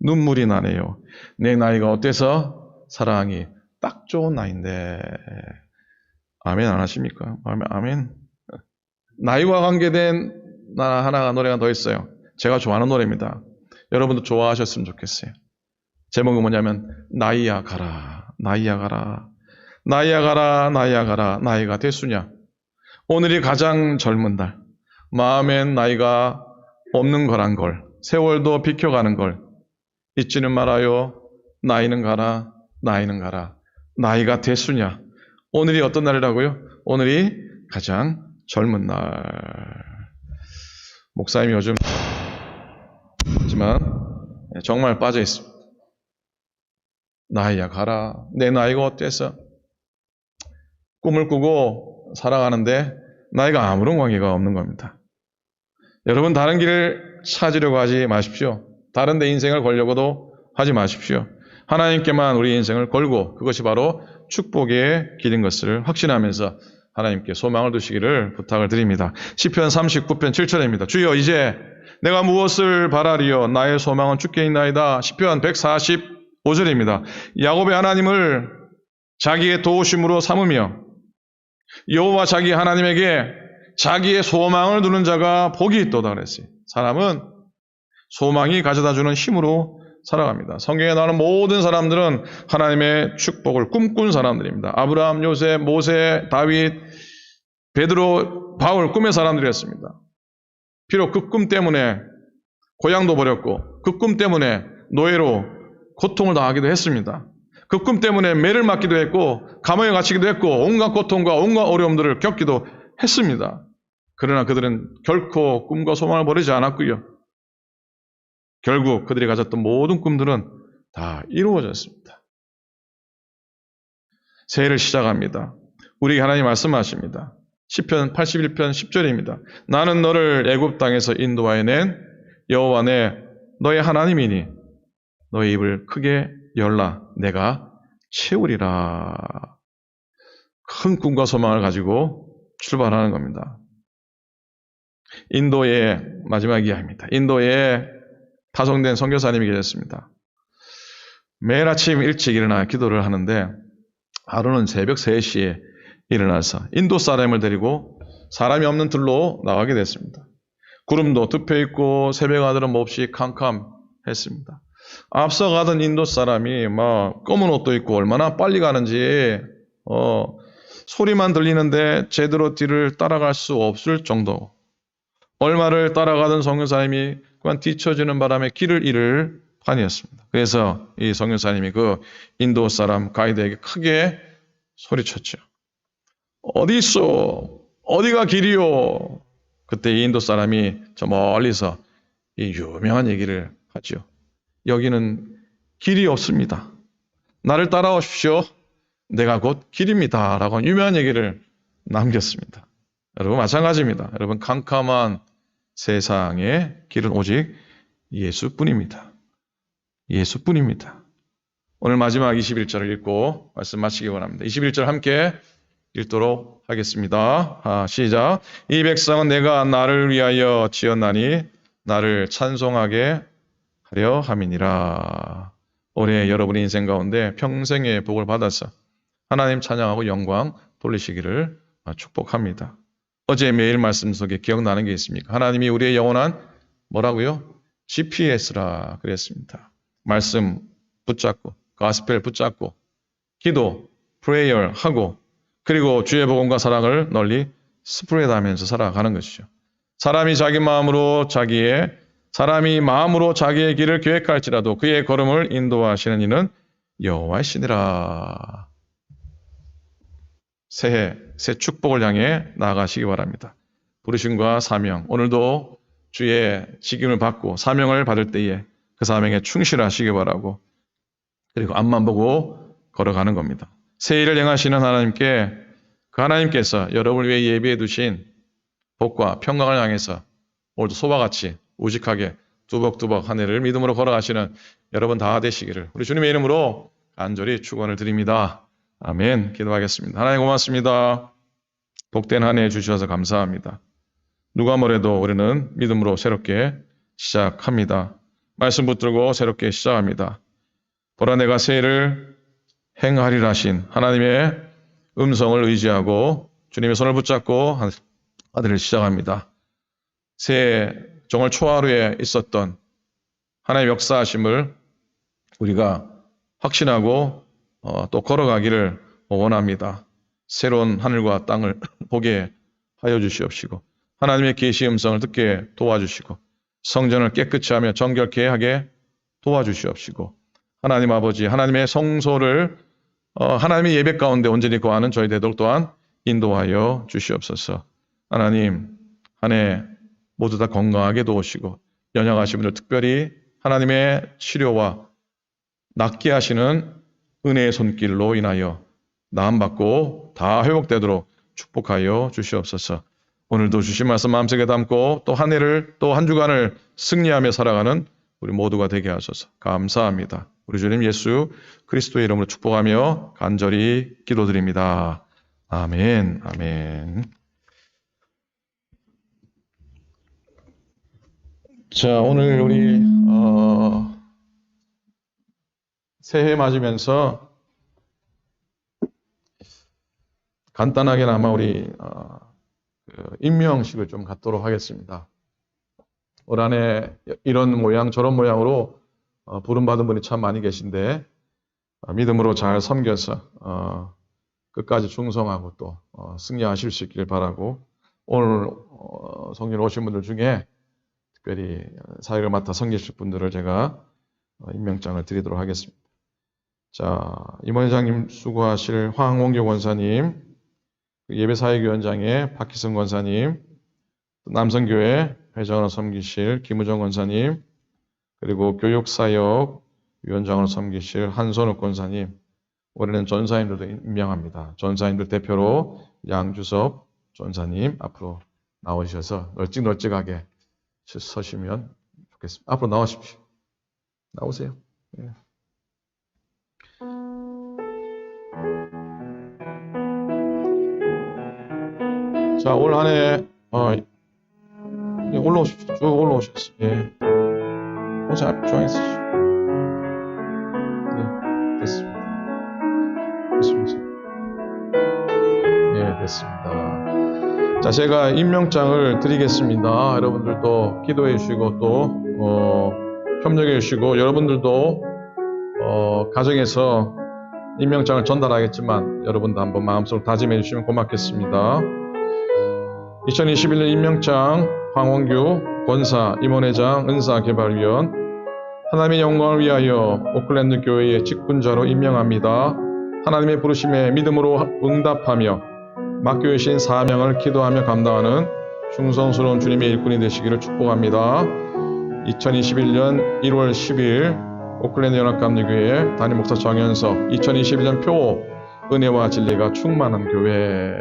눈물이 나네요. 내 나이가 어때서? 사랑이 딱 좋은 나이인데. 아멘 안 하십니까? 아멘. 나이와 관계된 하나 노래가 더 있어요. 제가 좋아하는 노래입니다. 여러분도 좋아하셨으면 좋겠어요. 제목은 뭐냐면 나이야 가라, 나이야 가라, 나이야 가라, 나이야 가라. 나이가 대수냐? 오늘이 가장 젊은 날. 마음엔 나이가 없는 거란 걸, 세월도 비켜가는 걸 잊지는 말아요. 나이는 가라, 나이는 가라. 나이가 대수냐? 오늘이 어떤 날이라고요? 오늘이 가장 젊은 날. 목사님이 요즘 하지만 정말 빠져 있습니다. 나이야 가라. 내 나이가 어때서? 꿈을 꾸고 살아가는데 나이가 아무런 관계가 없는 겁니다. 여러분 다른 길을 찾으려고 하지 마십시오. 다른 데 인생을 걸려고도 하지 마십시오. 하나님께만 우리 인생을 걸고 그것이 바로 축복의 길인 것을 확신하면서 하나님께 소망을 두시기를 부탁을 드립니다. 시편 39편 7절입니다. 주여 이제 내가 무엇을 바라리요? 나의 소망은 주께 있나이다. 시편 145절입니다. 야곱의 하나님을 자기의 도우심으로 삼으며 여호와 자기 하나님에게 자기의 소망을 두는 자가 복이 있도다 그랬어요. 사람은 소망이 가져다주는 힘으로 살아갑니다. 성경에 나오는 모든 사람들은 하나님의 축복을 꿈꾼 사람들입니다. 아브라함, 요셉, 모세, 다윗, 베드로, 바울 꿈의 사람들이었습니다. 비록 그 꿈 때문에 고향도 버렸고 그 꿈 때문에 노예로 고통을 당하기도 했습니다. 그 꿈 때문에 매를 맞기도 했고 감옥에 갇히기도 했고 온갖 고통과 온갖 어려움들을 겪기도 했습니다. 그러나 그들은 결코 꿈과 소망을 버리지 않았고요. 결국 그들이 가졌던 모든 꿈들은 다 이루어졌습니다. 새해를 시작합니다. 우리에게 하나님 말씀하십니다. 시편 81편 10절입니다. 나는 너를 애굽 땅에서 인도하여낸 여호와 너의 하나님이니 너의 입을 크게 열라 내가 채우리라. 큰 꿈과 소망을 가지고 출발하는 겁니다. 인도의 마지막 이야기입니다. 인도에 파송된 선교사님이 계셨습니다. 매일 아침 일찍 일어나 기도를 하는데 하루는 새벽 3시에 일어나서 인도 사람을 데리고 사람이 없는 들로 나가게 됐습니다. 구름도 덮여있고 새벽 하늘은 몹시 캄캄했습니다. 앞서 가던 인도 사람이 막 검은 옷도 입고 얼마나 빨리 가는지 소리만 들리는데 제대로 뒤를 따라갈 수 없을 정도. 얼마를 따라가던 선교사님이 그만 뒤처지는 바람에 길을 잃을 판이었습니다. 그래서 이 선교사님이 그 인도 사람 가이드에게 크게 소리쳤죠. 어디 있어? 어디가 길이요? 그때 이 인도 사람이 저 멀리서 이 유명한 얘기를 하죠. 여기는 길이 없습니다. 나를 따라오십시오. 내가 곧 길입니다. 라고 유명한 얘기를 남겼습니다. 여러분 마찬가지입니다. 여러분 캄캄한 세상의 길은 오직 예수뿐입니다. 예수뿐입니다. 오늘 마지막 21절을 읽고 말씀 마치기 원합니다. 21절 함께 읽도록 하겠습니다. 시작. 이 백성은 내가 나를 위하여 지었나니 나를 찬송하게 하려 함이니라. 올해 여러분의 인생 가운데 평생의 복을 받아서 하나님 찬양하고 영광 돌리시기를 축복합니다. 어제 매일 말씀 속에 기억나는 게 있습니까? 하나님이 우리의 영원한 뭐라고요? GPS라 그랬습니다. 말씀 붙잡고 가스펠 붙잡고 기도, 프레이어 하고 그리고 주의 복음과 사랑을 널리 스프레드하면서 살아가는 것이죠. 사람이 마음으로 자기의 길을 계획할지라도 그의 걸음을 인도하시는 이는 여호와이시니라. 새해 새 축복을 향해 나아가시기 바랍니다. 부르심과 사명, 오늘도 주의 직임을 받고 사명을 받을 때에 그 사명에 충실하시기 바라고 그리고 앞만 보고 걸어가는 겁니다. 새해를 행하시는 하나님께 그 하나님께서 여러분을 위해 예비해 두신 복과 평강을 향해서 오늘도 소와 같이 우직하게 뚜벅뚜벅 한 해를 믿음으로 걸어가시는 여러분 다 되시기를 우리 주님의 이름으로 간절히 축원을 드립니다. 아멘. 기도하겠습니다. 하나님 고맙습니다. 복된 한 해 주셔서 감사합니다. 누가 뭐래도 우리는 믿음으로 새롭게 시작합니다. 말씀 붙들고 새롭게 시작합니다. 보라 내가 새해를 행하리라 하신 하나님의 음성을 의지하고 주님의 손을 붙잡고 한 해를 시작합니다. 새해 정월 초하루에 있었던 하나님의 역사하심을 우리가 확신하고 또 걸어가기를 원합니다. 새로운 하늘과 땅을 보게 하여 주시옵시고 하나님의 계시 음성을 듣게 도와주시고 성전을 깨끗이 하며 정결케 하게 도와주시옵시고 하나님 아버지 하나님의 성소를 하나님의 예배 가운데 온전히 거하는 저희 되도록 또한 인도하여 주시옵소서. 하나님 한 해 모두 다 건강하게 도우시고 연약하신 분들 특별히 하나님의 치료와 낫게 하시는 은혜의 손길로 인하여 나음받고 다 회복되도록 축복하여 주시옵소서. 오늘도 주신 말씀 마음속에 담고 또 한 해를 또 한 주간을 승리하며 살아가는 우리 모두가 되게 하소서. 감사합니다. 우리 주님 예수 그리스도의 이름으로 축복하며 간절히 기도드립니다. 아멘. 아멘. 자, 오늘 우리 새해 맞으면서 간단하게나마 우리 임명식을 좀 갖도록 하겠습니다. 올 한 해 이런 모양 저런 모양으로 부름받은 분이 참 많이 계신데 믿음으로 잘 섬겨서 끝까지 충성하고 또 승리하실 수 있기를 바라고 오늘 성전 오신 분들 중에 특별히 사역을 맡아 섬기실 분들을 제가 임명장을 드리도록 하겠습니다. 자, 임원장님 수고하실 황원교 권사님, 예배사역위원장의 박희승 권사님, 남성교회 회장으로 섬기실 김우정 권사님, 그리고 교육사역 위원장으로 섬기실 한선욱 권사님, 올해는 전사님들도 임명합니다. 전사님들 대표로 양주섭 전사님 앞으로 나오셔서 널찍널찍하게 서시면 좋겠습니다. 앞으로 나오십시오. 나오세요. 네. 자, 올 한 해 올라오십시오. 쭉 올라오십시오. 예. 자, 좋아했으시죠. 네, 됐습니다. 됐습니다. 네, 됐습니다. 자, 제가 임명장을 드리겠습니다. 여러분들도 기도해 주시고 또 협력해 주시고 여러분들도 가정에서 임명장을 전달하겠지만 여러분도 한번 마음속으로 다짐해 주시면 고맙겠습니다. 2021년 임명장 황원규 권사 임원회장 은사개발위원 하나님의 영광을 위하여 오클랜드 교회의 직분자로 임명합니다. 하나님의 부르심에 믿음으로 응답하며 맡겨주신 사명을 기도하며 감당하는 충성스러운 주님의 일꾼이 되시기를 축복합니다. 2021년 1월 10일 오클랜드 연합감리교회 담임 목사 정현석 2021년 표 은혜와 진리가 충만한 교회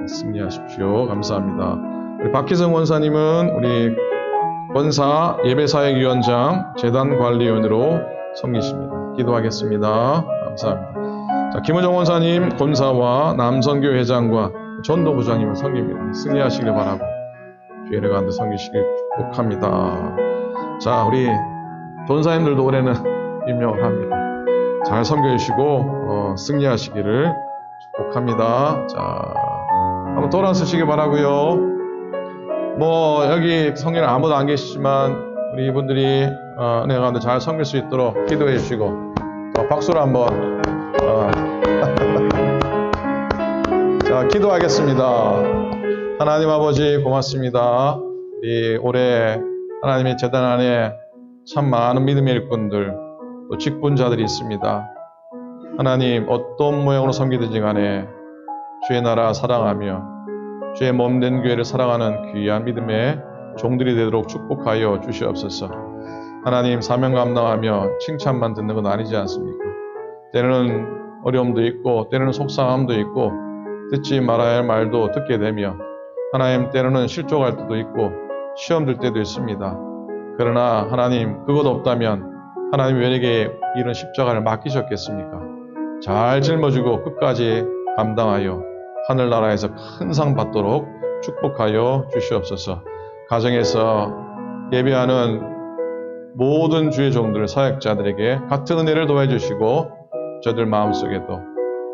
승리하십시오. 감사합니다. 우리 박희성 권사님은 우리 권사 예배사역위원장 재단관리위원으로 섬기십니다. 기도하겠습니다. 감사합니다. 자, 김우정 권사님 권사와 남성교회 회장과 전도부장님을 섬깁니다. 승리하시길 바라고 주의를 가운데 섬기시길 축복합니다. 자, 우리 전사님들도 올해는 임명을 합니다. 잘 섬겨주시고 승리하시기를 축복합니다. 자, 한번 돌아서시기 바라고요. 뭐 여기 성전에 아무도 안 계시지만 우리 이분들이 은혜 가운데 잘 섬길 수 있도록 기도해 주시고 박수로 한번 자, 기도하겠습니다. 하나님 아버지 고맙습니다. 우리 올해 하나님의 재단 안에 참 많은 믿음의 일꾼들 또 직분자들이 있습니다. 하나님 어떤 모양으로 섬기든지 간에 주의 나라 사랑하며 주의 몸된 교회를 사랑하는 귀한 믿음의 종들이 되도록 축복하여 주시옵소서. 하나님 사명 감당하며 칭찬만 듣는 건 아니지 않습니까? 때로는 어려움도 있고 때로는 속상함도 있고 듣지 말아야 할 말도 듣게 되며 하나님 때로는 실족할 때도 있고 시험 들 때도 있습니다. 그러나 하나님 그것 없다면 하나님 왜 내게 이런 십자가를 맡기셨겠습니까? 잘 짊어지고 끝까지 감당하여 하늘나라에서 큰 상 받도록 축복하여 주시옵소서. 가정에서 예배하는 모든 주의 종들 사역자들에게 같은 은혜를 더해 주시고 저들 마음속에도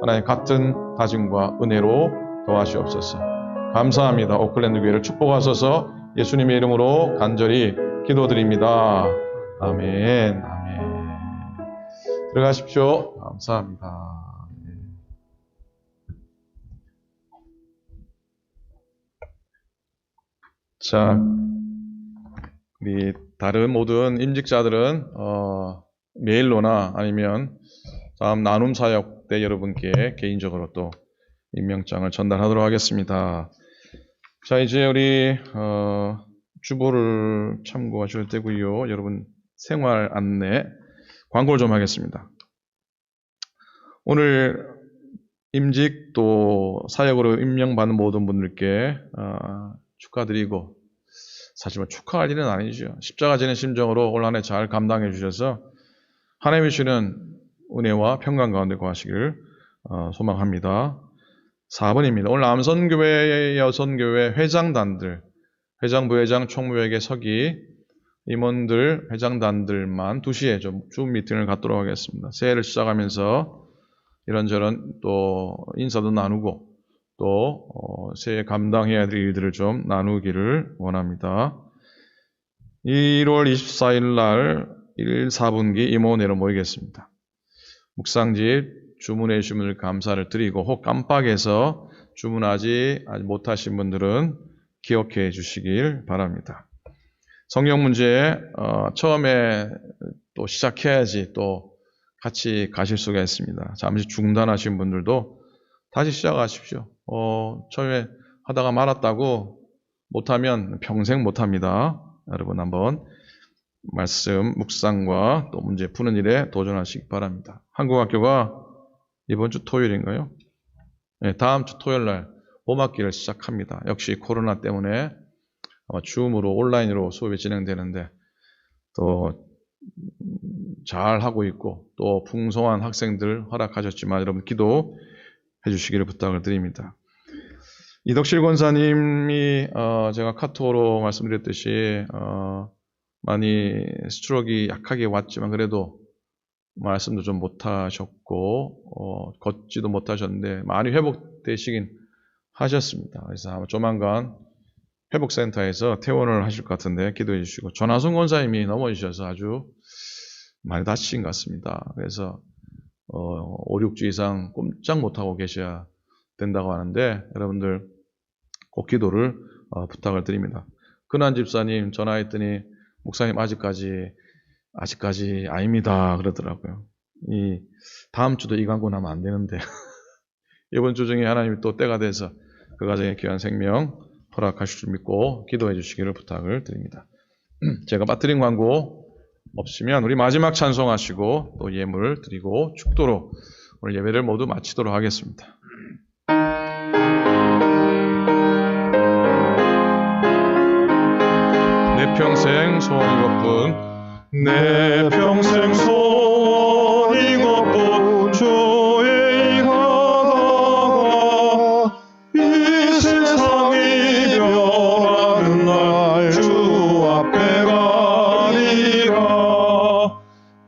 하나님 같은 다짐과 은혜로 더하시옵소서. 감사합니다. 오클랜드 교회를 축복하소서. 예수님의 이름으로 간절히 기도드립니다. 아멘. 아멘. 들어가십시오. 감사합니다. 자, 우리 다른 모든 임직자들은 메일로나 아니면 다음 나눔 사역 때 여러분께 개인적으로 또 임명장을 전달하도록 하겠습니다. 자, 이제 우리 주보를 참고하셔도 되고요. 여러분 생활 안내 광고를 좀 하겠습니다. 오늘 임직 또 사역으로 임명받는 모든 분들께 축하드리고, 사실 뭐 축하할 일은 아니죠. 십자가 지는 심정으로 올 한 해 잘 감당해 주셔서 하나님이 주시는 은혜와 평강 가운데 거하시길 소망합니다. 4번입니다. 오늘 남선교회, 여선교회 회장단들, 회장, 부회장, 총무회계, 서기, 임원들, 회장단들만 2시에 좀 줌 미팅을 갖도록 하겠습니다. 새해를 시작하면서 이런저런 또 인사도 나누고 또 새해 감당해야 될 일들을 좀 나누기를 원합니다. 1월 24일 날 1, 4분기 임원회로 모이겠습니다. 묵상집 주문해 주신 분들 감사를 드리고, 혹 깜빡해서 주문하지 못하신 분들은 기억해 주시길 바랍니다. 성경 문제 처음에 또 시작해야지 또 같이 가실 수가 있습니다. 잠시 중단하신 분들도 다시 시작하십시오. 처음에 하다가 말았다고 못하면 평생 못합니다. 여러분 한번 말씀 묵상과 또 문제 푸는 일에 도전하시기 바랍니다. 한국학교가 이번 주 토요일인가요? 네, 다음 주 토요일 날 봄학기를 시작합니다. 역시 코로나 때문에 아마 줌으로 온라인으로 수업이 진행되는데 또 잘 하고 있고 또 풍성한 학생들 허락하셨지만 여러분 기도해 주시기를 부탁을 드립니다. 이덕실 권사님이 제가 카톡으로 말씀드렸듯이 많이 스트로크가 약하게 왔지만 그래도 말씀도 좀 못하셨고 걷지도 못하셨는데 많이 회복되시긴 하셨습니다. 그래서 아마 조만간 회복센터에서 퇴원을 하실 것 같은데 기도해 주시고, 전하순 권사님이 넘어지셔서 아주 많이 다치신 것 같습니다. 그래서 5, 6주 이상 꼼짝 못하고 계셔야 된다고 하는데 여러분들 꼭 기도를 부탁을 드립니다. 근한 집사님 전화했더니 목사님 아직까지 아닙니다 그러더라고요. 이 다음 주도 이 광고 나면 안 되는데 이번 주 중에 하나님이 또 때가 돼서 그 가정의 귀한 생명 허락하실 줄 믿고 기도해 주시기를 부탁을 드립니다. 제가 빠뜨린 광고 없으면 우리 마지막 찬송하시고 또 예물 드리고 축도로 오늘 예배를 모두 마치도록 하겠습니다. 내 평생 소원 이것뿐, 내 평생 소원 이것뿐 주의 일하다가 이 세상이 변하는 날 주 앞에 가리라.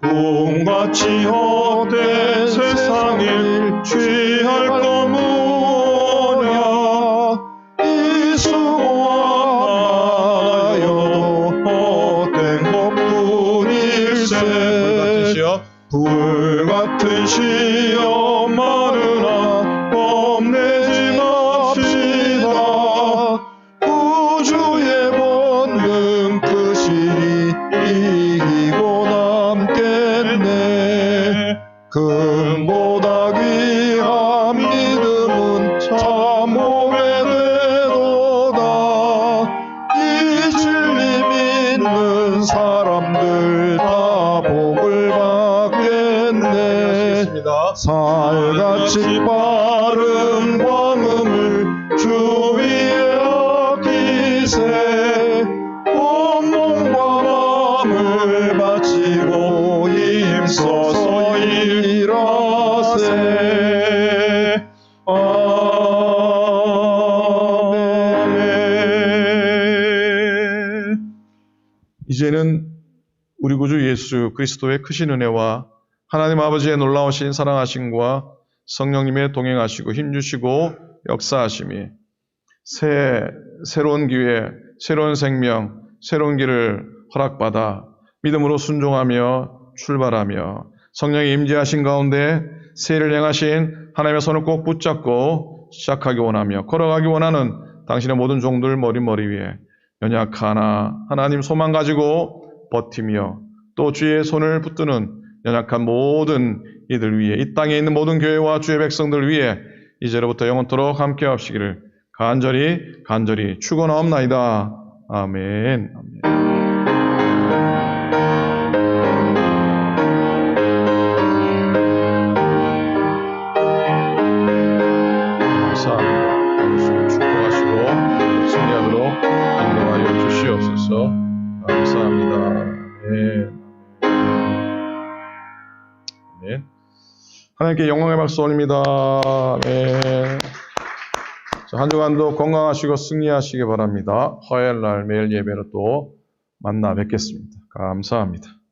꿈같이 헛된 세상을 취할 것 뭐냐. 이 수고와 헛된 것뿐일세. 불같은 시험 많으나 겁내지 맙시다. 우주의 본능 크시니 이기고 남겠네. 금보다 귀한 믿음은 참 오래되도다. 이 진리 믿는 사람들 다 복을 받겠네. 살같이 빠른 광음을 주위에 아끼세. 온몸과 이제는 우리 구주 예수 그리스도의 크신 은혜와 하나님 아버지의 놀라우신 사랑하심과 성령님의 동행하시고 힘주시고 역사하심이 새로운 기회, 새로운 생명, 새로운 길을 허락받아 믿음으로 순종하며 출발하며 성령의 임재하신 가운데 새해를 행하신 하나님의 손을 꼭 붙잡고 시작하기 원하며 걸어가기 원하는 당신의 모든 종들 머리 위에 연약하나 하나님 소망 가지고 버티며 또 주의 손을 붙드는 연약한 모든 이들 위해 이 땅에 있는 모든 교회와 주의 백성들 위해 이제로부터 영원토록 함께 하시기를 간절히 축원하옵나이다. 아멘. 감사합니다. 축복하시고 승리하도록 인도하여 주시옵소서. 감사합니다. 아멘. 하나님께 영광의 박수 올립니다. 아멘. 한 주간도 건강하시고 승리하시기 바랍니다. 화요일 날 매일 예배로 또 만나 뵙겠습니다. 감사합니다.